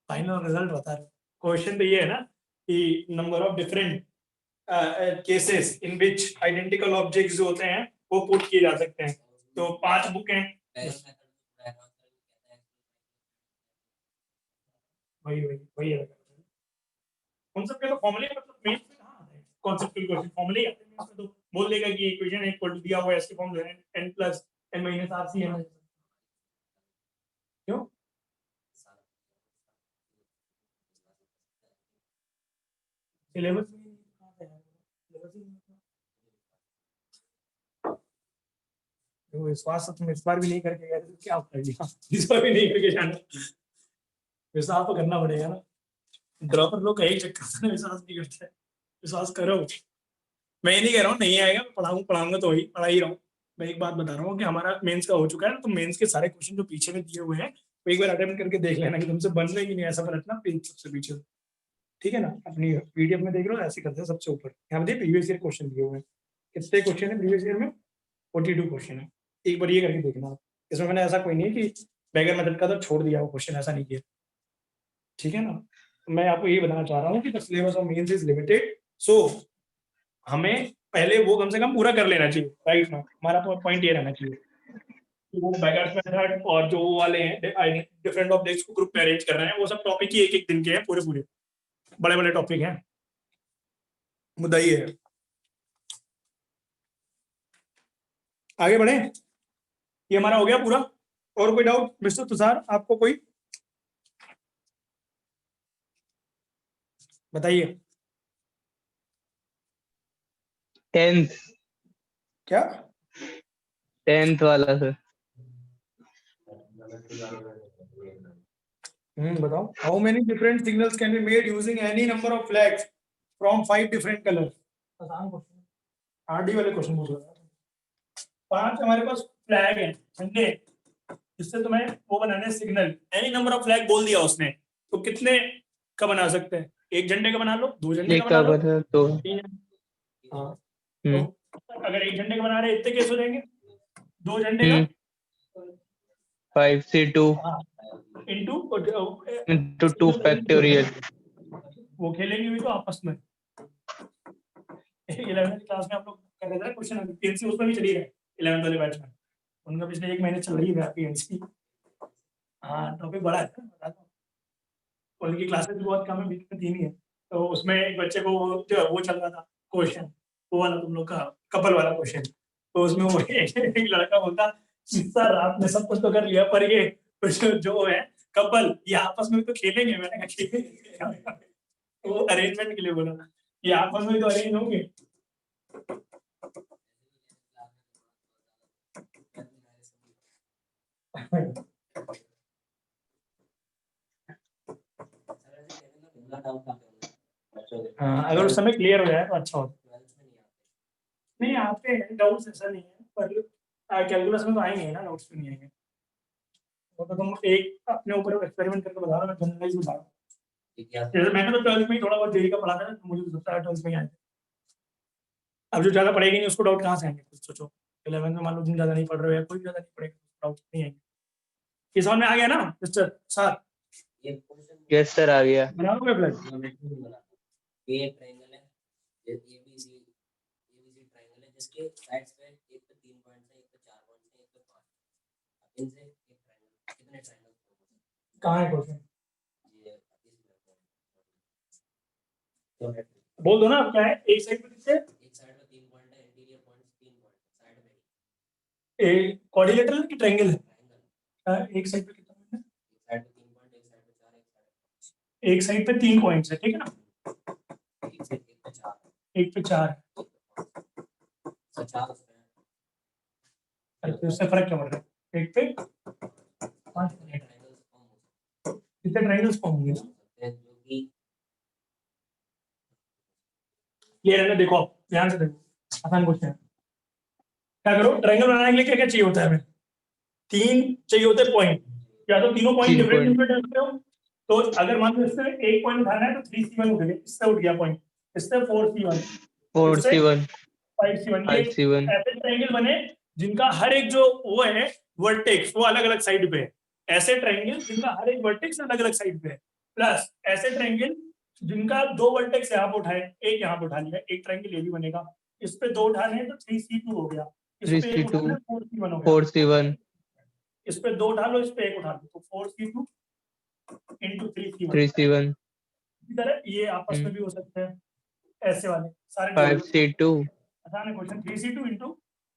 फाइनल रिजल्ट बता रहे हो। क्वेश्चन तो ये है ना कि number of different cases in which identical objects जो होते हैं वो पुट किए जा सकते हैं। तो 5 बुक हैं, वही है। उन सब के तो फॉर्मूले मतलब मेन में कहां आते हैं? कॉन्सेप्चुअल क्वेश्चन फॉर्मूले ही आते हैं इसमें, तो बोल देगा कि इक्वेशन इक्वल टू दिया हुआ है इसके फॉर्म जो है n plus n minus rc है। क्यों? सिलेबस में कहां पे है? सिलेबस ही नहीं है। तो विश्वास तुम इस बार भी नहीं करके गए तो क्या कर दिया? इस बार भी नहीं करके जाना, विश्वास तो करना पड़ेगा ना। ड्रॉपर लोग का ही चक्कर से विश्वास नहीं करते, विश्वास करो। मैं ये नहीं कह रहा हूँ नहीं आएगा, पढ़ाऊंगा तो वही पढ़ा ही रहा हूँ। मैं एक बात बता रहा हूँ कि हमारा मेंस का हो चुका है ना, तो मेंस के सारे क्वेश्चन जो पीछे में दिए हुए हैं वो एक बार अटेम्प्ट करके देख लेना कि तुमसे बन रही कि नहीं, ऐसा पलटना पेज सबसे पीछे। ठीक है ना? अपनी पीडीएफ में देख लो, ऐसे करते हैं सबसे ऊपर। यहाँ पे प्रीवियस ईयर क्वेश्चन दिए हुए हैं, कितने क्वेश्चन है प्रीवियस ईयर में? 42 क्वेश्चन है। एक बार ये करके देखना आप। इसमें मैंने ऐसा कोई नहीं है कि बैगर मेथड का तो छोड़ दिया वो क्वेश्चन, ऐसा नहीं किया। ठीक है ना? मैं आपको यही बताना चाह रहा हूँ कि the syllabus of mains is limited, so हमें पहले वो कम से कम पूरा कर लेना चाहिए। राइट ना? हमारा पॉइंट ये रहना चाहिए कि वो बैगर्स मेथड और जो वो वाले हैं डिफरेंट ऑब्जेक्ट्स को ग्रुप में अरेंज कर रहे हैं, वो सब टॉपिक ही एक दिन के हैं, पूरे बड़े बड़े टॉपिक हैं। मुद्दा ये है। आगे बढ़े, ये हमारा हो गया पूरा। और कोई डाउट मिस्टर तुषार, आपको कोई? बताइए। 10th क्या? 10th वाला सर। बताओ। How many different signals can be made using any number of flags from 5 different colours? आसान क्वेश्चन, आरडी वाले क्वेश्चन पूछ रहा था। 5 हमारे पास फ्लैग है झंडे, जिससे तुम्हें वो बनाने signal. Any number of flag बोल दिया उसने, तो कितने का बना सकते हैं? एक झंडे का बना लो, 2 झंडे का बना लो, तो 3। हाँ तो अगर एक झंडे का बना रहे इतने केस हो जाएंगे, 2 झंडे का 5c2 into 2 फैक्टोरियल। वो खेलेंगे भी तो आपस में। 11th क्लास में आप लोग कर रहे थे क्वेश्चन, पीएनसी उसमें भी चली है 11th वाले बैच में, उनका पिछले 1 महीने चल रही है पीएनसी। हाँ टॉपिक बड़ा है, बता दो। उनकी क्लासेस भी बहुत कम है, बीच में 3 ही है। तो उसमें एक बच्चे को जो वो चल रहा था क्वेश्चन, वो वाला तुम लोग का कपल वाला क्वेश्चन, तो उसमें वो एक लड़का बोलता सर आपने सब कुछ तो कर लिया पर ये जो है कपल ये आपस में भी तो खेलेंगे। मैंने कहा खेलेंगे, वो अरेंजमेंट के लिए बोला ये आपस में तो अरेंज होंगे। हाँ अगर उस समय क्लियर हो जाए तो अच्छा होता। नहीं आते हैं डाउट्स, ऐसा नहीं है, पर कैलकुलस में तो आएंगे ही ना, डाउट्स तो नहीं आएंगे। वो तो तुम एक अपने ऊपर एक्सपेरिमेंट करके बता रहा, मैं जनरलाइज बता रहा हूँ। जैसे मैंने तो 12th में ही थोड़ा बहुत जेई का पढ़ा था ना, तो मुझे लगता है 12th में ही आए थे। अब जो ज्यादा पढ़ेगी नहीं उसको डाउट कहाँ से आएंगे? कुछ सोचो, 11th में मान लो तुम ज्यादा नहीं पढ़ रहे हो या कोई ज्यादा नहीं पढ़ेगा, डाउट नहीं है। ये समझ में आ गया ना मिस्टर सर? ये क्वेश्चन यस सर आ गया। बना लो प्लस। ये एक ट्रायंगल है, ये एबीसी ट्रायंगल है जिसके साइड्स पे एक पे 3 पॉइंट्स है, एक पे 4 पॉइंट्स है, एक पे 5। इनसे एक ट्रायंगल, कितने ट्रायंगल कहाँ है क्वेश्चन? ये तो बोल दो ना अब क्या है। एक साइड पे कितने? एक साइड पे 3 पॉइंट है, इंटीरियर पॉइंट्स 3 पॉइंट साइड में कोऑर्डिनेटर की ट्रायंगल है। ट्रायंगल, एक साइड पे कितना point है? एक साइड पे 3 पॉइंट, एक साइड पे 4, एक साइड पे 3 पॉइंट्स है, ठीक है ना? एक पे 4, एक पे 4 है। तो 4 उसमें है। अरे तो उससे फर्क क्या पड़ रहा है? एक पे 5 कितने ट्रायंगल्स फॉर्म हो सकते कितने ट्रायंगल्स फॉर्म होंगे? हैं जो कि क्लियर है ना? देखो ध्यान से देखो, आसान क्वेश्चन है। क्या करो, ट्रायंगल बनाने के लिए क्या क्या चाहिए होता है हमें? 3 चाहिए होते हैं पॉइंट, या तो तीनों पॉइंट 3 डिफरेंट point। डिफरेंट रखते हो। तो अगर मान लो इससे एक पॉइंट उठाना है तो 3C1 उठ गया, इससे उठ गया पॉइंट, इससे 4C1, 4C1 5C1। ये 5C1 ऐसे ट्रायंगल बने जिनका हर एक जो वो है वर्टेक्स वो अलग अलग साइड पे है। ऐसे ट्रायंगल जिनका हर एक वर्टेक्स अलग अलग साइड पे है, प्लस ऐसे ट्रायंगल जिनका 2 वर्टेक्स यहाँ पे उठाए, एक यहाँ पे उठा लिया, एक ट्रायंगल ये भी बनेगा। इस पे 2 उठाने हैं तो 3C2 हो गया, इस पे एक 3C2 उठाना है 4C1 हो गया। 4C1 इस पे 2 उठा लो, इस पे एक उठा लो, तो 4C2 into 3C1। 3C1 इसी तरह ये आपस में भी हो सकते हैं, ऐसे वाले सारे जोड़ लो। 5C2 आसान है question. 3C2 into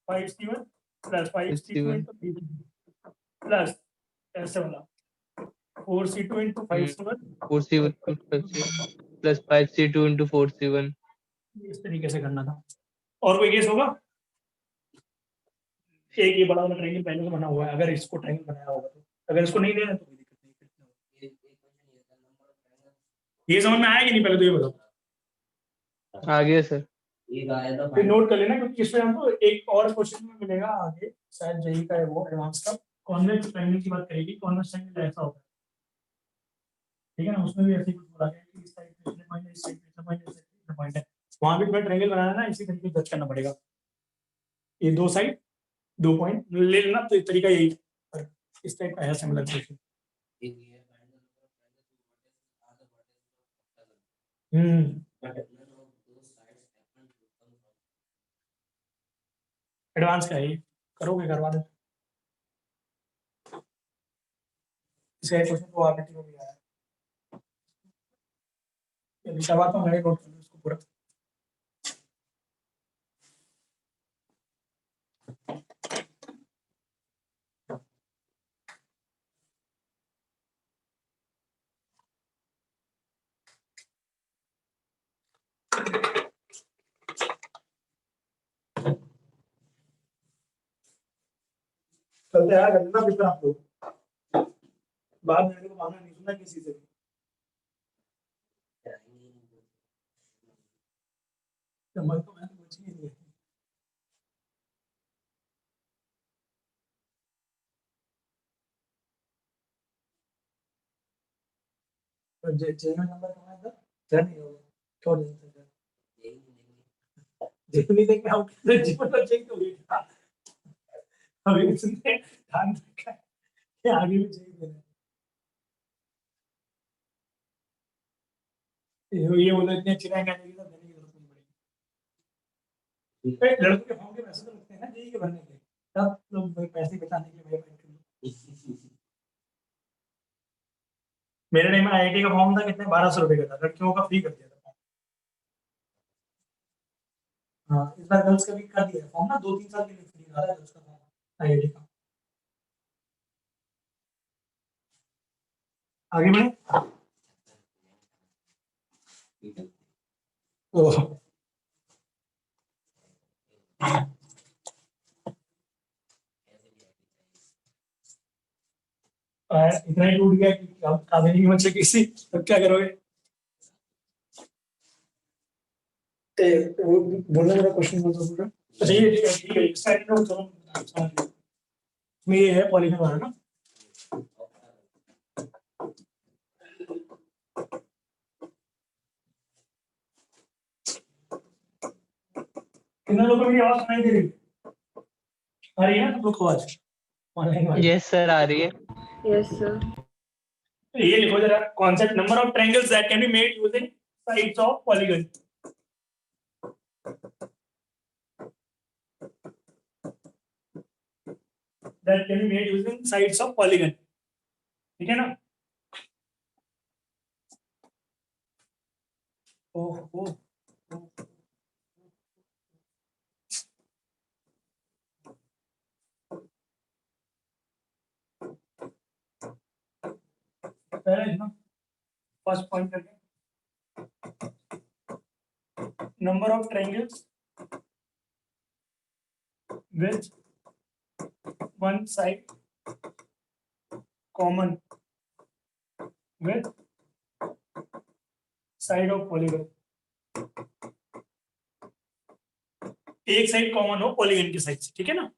5C1 plus 5C2 6C1 into 3C2 plus ऐसे वाला 4C2 into 5C1। 4C1 plus 5C2 into 4C1। इस तरीके से करना था। और कोई केस होगा? एक ये बड़ा वाला ट्रायंगल पहले से बना हुआ है, अगर इसको ट्रायंगल बनाया होगा तो, अगर इसको नहीं लेना तो कोई दिक्कत नहीं। एक क्वेश्चन ये था, नंबर ऑफ ट्रायंगल ये समझ में आया कि नहीं, पहले तो ये बताओ। आ गया सर। एक आया था फिर नोट कर लेना, क्योंकि इसमें हमको एक और क्वेश्चन में मिलेगा आगे, शायद जेई का है वो एडवांस का, कॉन्वेक्स ट्रायंगल की बात करेगी। कॉन्वेक्स ट्रायंगल ऐसा होता है, ठीक है ना? उसमें भी ऐसे ही कुछ बोला गया कि इस साइड पे इतने पॉइंट है, इस साइड पे इतने पॉइंट है, इस साइड पे इतने पॉइंट है। वहां भी तुम्हें ट्रायंगल बनाना है ना, इसी तरीके से जज करना पड़ेगा। ये 2 साइड 2 पॉइंट ले लेना, तो तरीका यही है। इस टाइप का है सिमिलर क्वेश्चन। एक ये है find the number of triangles are the vertex of the hmm but none of those sides happen to come from advance का है ये, करोगे करवा दो। इसे क्वेश्चन प्रोबेबिलिटी में भी आया है, ये करवाता हूं मैं, नोट कर लो इसको पूरा। चलते हैं, कर लेना फिर आप लोग, बाद में मेरे को मानना नहीं सुनना किसी से। समझ तो मैं कुछ नहीं है। तो जे में नंबर कहाँ था? क्या नहीं होगा, छोड़ देते हैं। जेब नहीं देंगे हम, जीवन में चेक तो लेगा। अभी उसने ध्यान रखा है कि आगे भी चेक देना है। ये बोला इतने अच्छी रैंक आने की तो देने की जरूरत नहीं पड़ेगी। लड़कों के फॉर्म के पैसे तो लगते हैं ना जेई के भरने के, तब लोग पैसे बचाने के लिए भाई बैंक में। मेरे टाइम में आईआईटी का फॉर्म था कितने, 1200 रुपए का था, लड़कियों का फ्री कर दिया था। हाँ इस बार गर्ल्स का भी कर दिया फॉर्म ना, 2-3 साल के लिए फ्री था गर्ल्स का फॉर्म आईआईटी का। आगे बढ़े। ओह इतना ही टूट गया कि अब काबिल नहीं बचे किसी, तब क्या करोगे? वो बोलना मेरा क्वेश्चन बोल दो पूरा। अच्छा ये ठीक है इस साइड में तो समझ लो। इसमें ये है पॉलीगन वाला ना, कितना लोगों की आवाज सुनाई दे रही है? आ रही है ना तुम लोग को आवाज? ऑनलाइन वाले यस सर आ रही है. Yes, sir. ये लिखो जरा concept number of triangles that can be made using sides of polygon. That can be made using sides of polygon. ठीक है ना? ओह पहले ना फर्स्ट पॉइंट करके number of triangles with one side common with side of polygon. एक साइड कॉमन हो पॉलीगन की साइड से. ठीक है ना?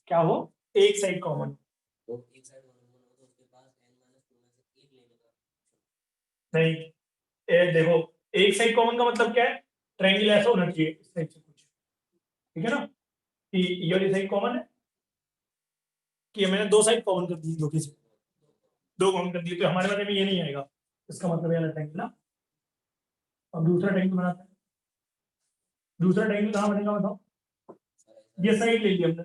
क्या हो? एक साइड कॉमन. तो एक साइड कॉमन हो तो उसके पास n - 2 में से एक लेने का नहीं, देखो एक साइड कॉमन का मतलब क्या है? ट्रायंगल ऐसा होना चाहिए इस साइड से कुछ. ठीक है ना? कि ये वाली साइड कॉमन है कि मैंने दो साइड कॉमन कर दी, दो कॉमन कर दी, तो हमारे वाले में ये नहीं आएगा. इसका मतलब ये ट्रायंगल ना. अब दूसरा ट्रायंगल बनाते हैं. दूसरा ट्रायंगल कहाँ बनेगा बताओ? ये साइड ले ली हमने.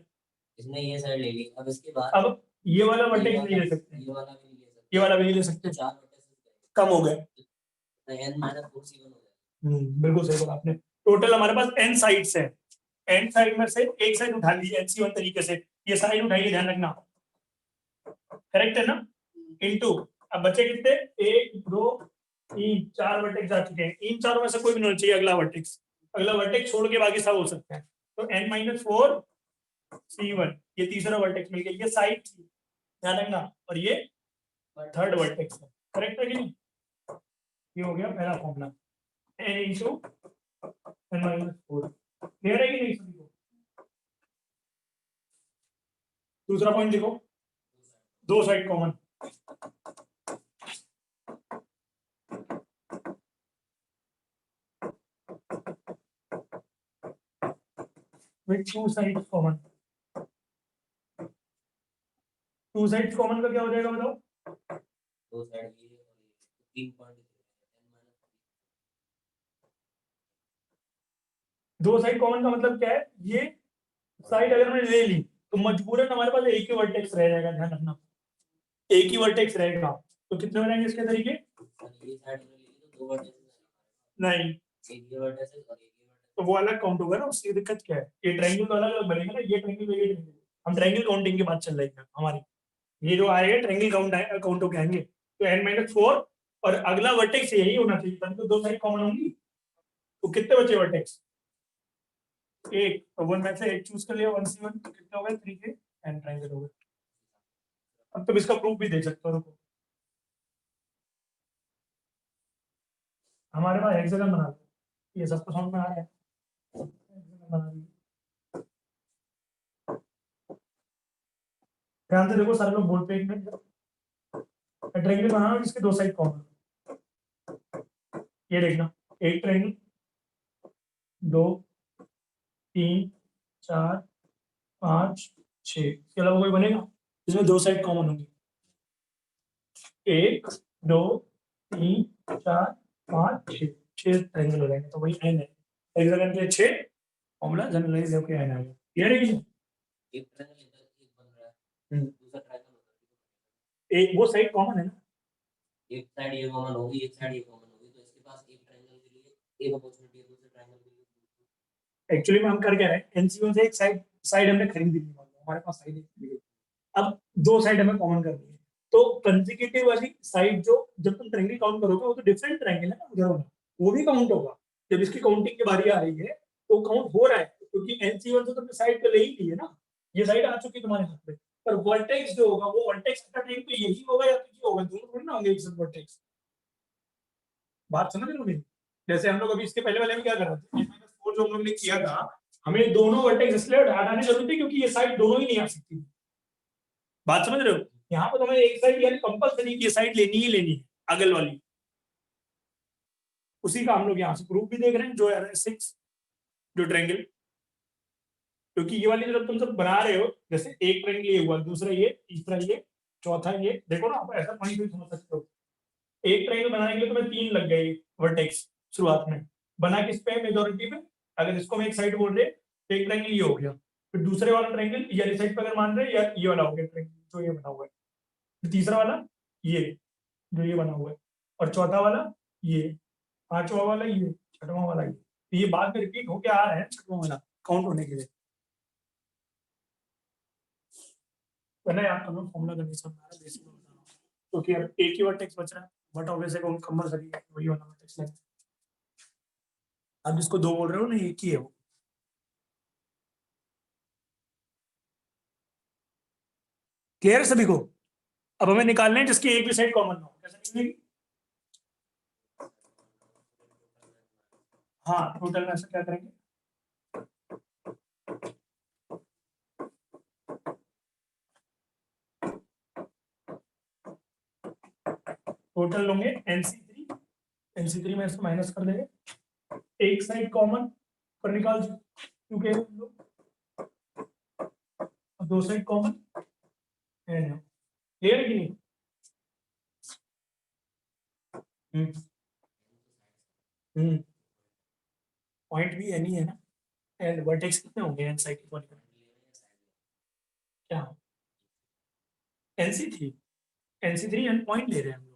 इसने ये साइड ले ली. अब इसके बाद अब ये वाला वर्टेक्स नहीं ले सकते, ये वाला भी नहीं ले सकते, ये वाला भी नहीं ले सकते. चार वर्टेक्स कम हो गए. तो n - 4 c1 हो जाएगा. बिल्कुल सही बोला आपने. टोटल हमारे पास n साइड्स है. n साइड में से एक साइड उठा ली NC1 तरीके से. ये साइड उठाइए, ध्यान रखना. करेक्ट है ना? इनटू अब बचे कितने? 1 2 3 4 वर्टेक्स आ चुके हैं. इन चारों में से कोई भी नहीं होना चाहिए अगला वर्टेक्स. अगला वर्टेक्स छोड़ के बाकी सब हो सकते हैं. तो n - 4 c1 ये तीसरा वर्टेक्स मिल गया. ये साइड ध्यान रखना. और ये थर्ड वर्टेक्स है. करेक्ट है कि नहीं? ये हो गया पहला formula n into n - 4. Clear है कि नहीं सभी को? दूसरा पॉइंट देखो, दो side common. with two sides common. Two sides common का क्या हो जाएगा बताओ? दो साइड ये और ये 3 पॉइंट दो साइड कॉमन का मतलब क्या है? ये साइड अगर मैंने ले ली तो मजबूरन हमारे पास एक ही वर्टेक्स रह जाएगा. ध्यान रखना, एक ही वर्टेक्स रहेगा. तो कितने हो जाएंगे इसके तरीके? ये साइड में ले ली तो दो वर्टेक्स नहीं, एक ये वर्टेक्स और एक ये वर्टेक्स. तो वो अलग काउंट होगा ना. उसकी दिक्कत क्या है? ये ट्रायंगल तो अलग अलग बनेगा ना. ये ट्रायंगल ये ट्रायंगल. हम ट्रायंगल काउंटिंग की बात चल रही है हमारी. ये जो आएगा ट्रायंगल काउंट होके आएंगे. तो n - 4 और अगला वर्टेक्स यही होना चाहिए, तभी तो दो साइड कॉमन होंगी. तो कितने बचे वर्टेक्स? एक. तो वन में से एक चूज कर लिया 1 c1. तो कितने हो गए? 3 के n ट्रायंगल हो गए. अब तुम इसका प्रूफ भी दे सकते हो. रुको, हमारे पास हेक्सागन बना लो. ये सबको समझ में आ रहा है? हेक्सागन बना लो. ध्यान से देखो सारे लोग बोलते हैं ट्रायंगल बनाना जिसके दो साइड कॉमन. ये देखना, एक ट्रायंगल, 2 3 4 5 6. इसके अलावा कोई बनेगा जिसमें दो साइड कॉमन होंगी? 1 2 3 4 5 6. 6 ट्रायंगल हो जाएंगे. तो वही n है. हेक्सागन के 6 फॉर्मूला जनरलाइज होके n आ गया. क्लियर है कि नहीं? एक ट्रायंगल इधर एक बन रहा है, दूसरा ट्रायंगल उधर. एक वो साइड कॉमन है ना. एक साइड ये कॉमन होगी, एक साइड ये कॉमन होगी, तो इसके पास एक ट्रायंगल के लिए एक अपॉर्चुनिटी है, दूसरे ट्रायंगल के लिए. एक्चुअली में हम कर क्या रहे हैं? NC1 से एक साइड हमने खरीद ली. हमारे पास साइड है. अब दो साइड हमें कॉमन करनी है. तो कंसेक्यूटिव वाली साइड जो जब तुम ट्रायंगल काउंट करोगे वो तो डिफरेंट ट्रायंगल है ना उधर होगा, वो भी काउंट होगा. जब इसकी काउंटिंग की बारी आ रही है तो काउंट हो रहा है, क्योंकि NC1 से तुमने साइड तो ले ही ली है ना. ये साइड आ चुकी है तुम्हारे हाथ में. पर वर्टेक्स जो होगा वो वर्टेक्स का टाइम तो यही होगा या तो ये होगा. दोनों थोड़ी ना होंगे एक साथ वर्टेक्स. बात समझ रहे हो मेरी? जैसे हम लोग अभी इसके पहले वाले में क्या कर रहे थे, -4 जो हम लोग ने किया था, हमें दोनों वर्टेक्स इसलिए हटाने जरूरत थी क्योंकि ये साइड दोनों ही नहीं आ सकती. बात समझ रहे हो? यहाँ पर तुम्हें एक साइड यानी कंपल्सरी ये साइड लेनी ही लेनी है, अगल वाली. उसी का हम लोग यहाँ से प्रूफ भी देख रहे हैं. जो 6 जो ट्रायंगल क्योंकि ये वाली जब तुम सब बना रहे हो, जैसे एक ट्रायंगल ये हुआ, दूसरा ये, तीसरा ये, चौथा ये, देखो ना आप ऐसा पॉइंट भी समझ सकते हो। एक ट्रायंगल बनाने के लिए तुम्हें 3 लग गए वर्टेक्स शुरुआत में, बना किस पे, मेजॉरिटी पे। अगर इसको मैं एक साइड बोल रहे, तो एक ट्रायंगल ये हो गया, फिर दूसरे वाला ट्रायंगल ये वाली साइड पे अगर मान रहे, या ये वाला हो गया ट्रायंगल जो ये बना हुआ है, फिर तीसरा वाला ये जो ये बना हुआ है, और चौथा वाला ये, पांचवा वाला ये, छठवां वाला ये। तो ये बाद में रिपीट होके आ रहा है छठवां वाला काउंट होने के लिए। पहले याद कर लो फॉर्मूला कंडीशन में बेसिक में बता रहा हूं, क्योंकि अब एक ही वर्टेक्स बच रहा है, बट ऑब्वियसली कौन कंपलसरी है वही वाला वर्टेक्स लेंगे। आप जिसको दो बोल रहे हो ना, एक ही है वो। क्लियर है सभी को? अब हमें निकालना है जिसकी एक भी साइड कॉमन ना हो। कैसे निकलेगी? हाँ, टोटल में ऐसा क्या करेंगे, टोटल लोगे NC3 में इसको माइनस कर देंगे, एक साइड कॉमन पर निकाल क्योंकि दो साइड कॉमन, क्लियर है कि नहीं? पॉइंट भी एन ही है ना, एंड वर्टेक्स कितने होंगे एन साइड के पॉइंट? क्या NC3 एंड पॉइंट ले रहे हैं हम लोग,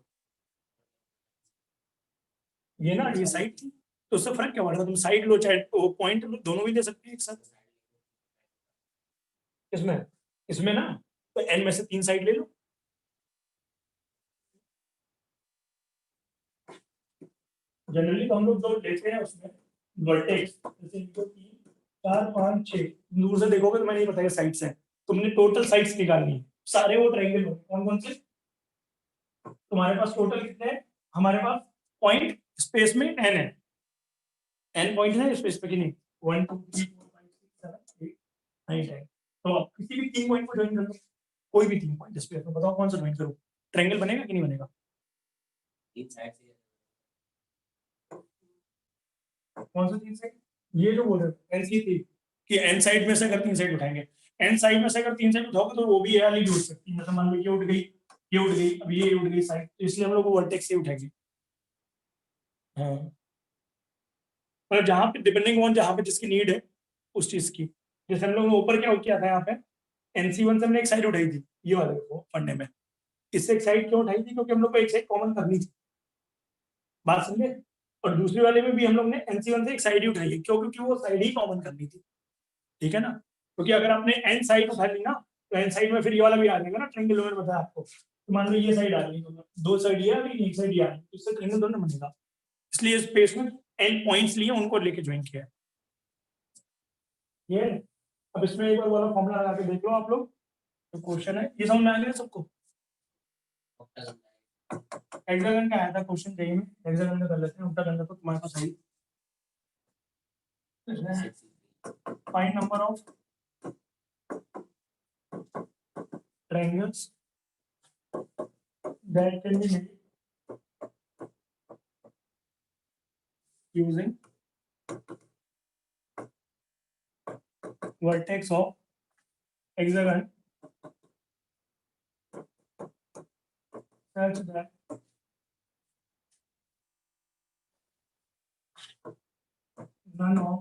ये ना ये साइड थी, तो उससे फर्क क्या पड़ता, तुम साइड लो चाहे पॉइंट लो, दोनों भी ले सकते हैं एक साथ। इसमें इसमें ना, तो एन में से 3 साइड ले लो। जनरली तो हम लोग जो लेते हैं उसमें वर्टेक्स, जैसे इनको 3 4 5 6 दूर से देखोगे तो मैंने नहीं बताया साइड्स हैं, तुमने टोटल साइड्स निकालनी है, सारे वो ट्रायंगल हो, कौन कौन से तुम्हारे पास टोटल कितने हैं? हमारे पास पॉइंट स्पेस में एन है, एन पॉइंट है स्पेस पे कि नहीं, 1 2 3 4 5 6 7 8 9 10। तो आप किसी भी 3 पॉइंट को ज्वाइन कर लो, कोई भी 3 पॉइंट स्पेस में, बताओ कौन सा ज्वाइन करो, ट्रायंगल बनेगा कि नहीं बनेगा? तीन साइड से कौन सा 3 साइड? ये जो बोल रहे हो NC3 कि एन साइड में से अगर 3 साइड उठाएंगे, एन साइड में से अगर 3 साइड उठाओगे तो वो भी ये वाली जुड़ सकती है, मतलब मान लो ये उठ गई, ये उठ गई, अब ये उठ गई साइड, तो इसलिए हम लोग वर्टेक्स से उठाएंगे। हाँ, मतलब जहाँ पे डिपेंडिंग ऑन जहाँ पे जिसकी नीड है उस चीज की, जैसे हम लोग ने ऊपर क्या किया था, यहाँ पे NC1 से हमने एक साइड उठाई थी, ये वाले को पढ़ने में, इससे एक साइड क्यों उठाई थी, क्योंकि हम लोग को एक साइड कॉमन करनी थी, बात समझे। और दूसरी वाले में भी हम लोग ने NC1 से एक साइड ही उठाई है, क्यों, क्योंकि वो साइड ही कॉमन करनी थी, ठीक है ना। क्योंकि अगर आपने एन साइड उठा ली ना, तो एन साइड में फिर ये वाला भी आ जाएगा ना, ट्रायंगल मैंने बताया आपको, तो मान लो ये साइड आ गई, तो दो साइड ये आ गई, एक साइड ये आ गई, इससे ट्रायंगल दोनों बनेगा, इसलिए स्पेस में एन पॉइंट्स लिए उनको लेके ज्वाइन किया है। ये अब इसमें एक बार वाला फॉर्मूला लगा के देख लो आप लोग, तो क्वेश्चन है ये समझ में आ गया सबको? हेक्सागन का आया था क्वेश्चन कहीं में, हेक्सागन का कर लेते हैं, ऑक्टागन का तो तुम्हारे पास है ही। Find number of triangles that can be made using vertex of hexagon such that none of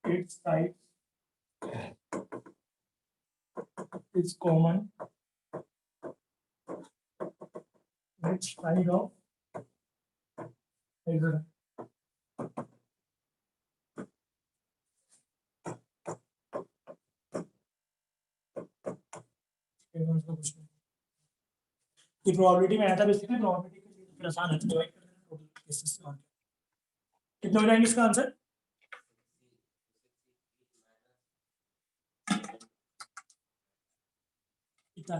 its sides is common with side of hexagon. ये प्रोबेबिलिटी में आया था, बेसिकली प्रोबेबिलिटी के लिए फिर आसान है, डिवाइड कर देना टोटल केसेस से। और कितने हो जाएंगे इसका आंसर? कितना?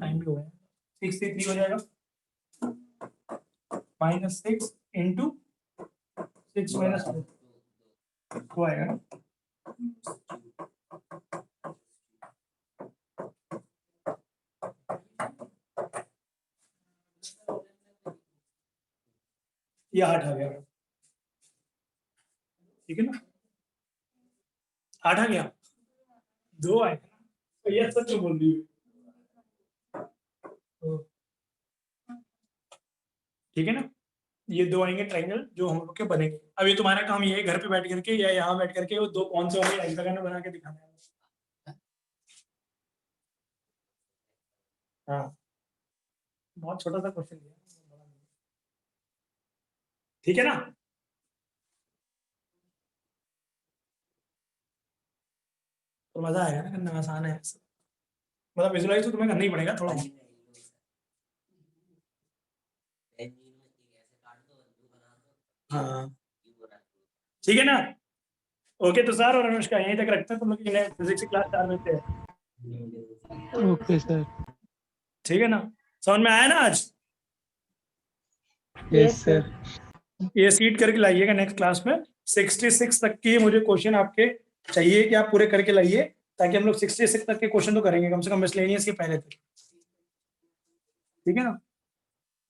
टाइम भी हो गया, 6 से 3 हो जाएगा, -6 इंटू 6 माइनस 2 आएगा ना। ये 8 आ गया, ठीक है ना, 8 आ गया, 2 आए, तो ये सच बोल रही है, ठीक है ना, ये 2 आएंगे ट्रायंगल जो हम लोग के बनेंगे। अब ये तुम्हारा काम ये है घर पे बैठ करके या यहाँ बैठ करके वो 2 कौन से होंगे हेक्सागन बना के दिखाना है। हाँ, बहुत छोटा सा क्वेश्चन है, ठीक है ना। तो मजा आएगा ना, करना आसान है, मतलब विजुलाइज तो तुम्हें करना ही पड़ेगा थोड़ा। हाँ ठीक है ना, ओके तो सर और अनुष्का यहीं तक रखते हैं, तुम लोग फिजिक्स की क्लास 4 बजे है, ओके सर। ठीक है ना, समझ में आया ना आज। Yes sir. ये सीट करके लाइएगा नेक्स्ट क्लास में, 66 तक की मुझे क्वेश्चन आपके चाहिए कि आप पूरे करके लाइए, ताकि हम लोग 66 तक के क्वेश्चन तो करेंगे कम से कम मिसलेनियस के पहले तक, ठीक है ना।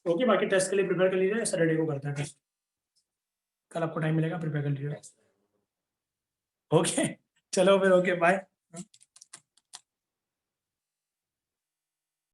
ओके, बाकी टेस्ट के लिए प्रिपेयर कर लीजिए, सैटरडे को करते हैं टेस्ट, कल आपको टाइम मिलेगा, प्रिपेयर कर लीजिए। ओके चलो फिर, ओके बाय।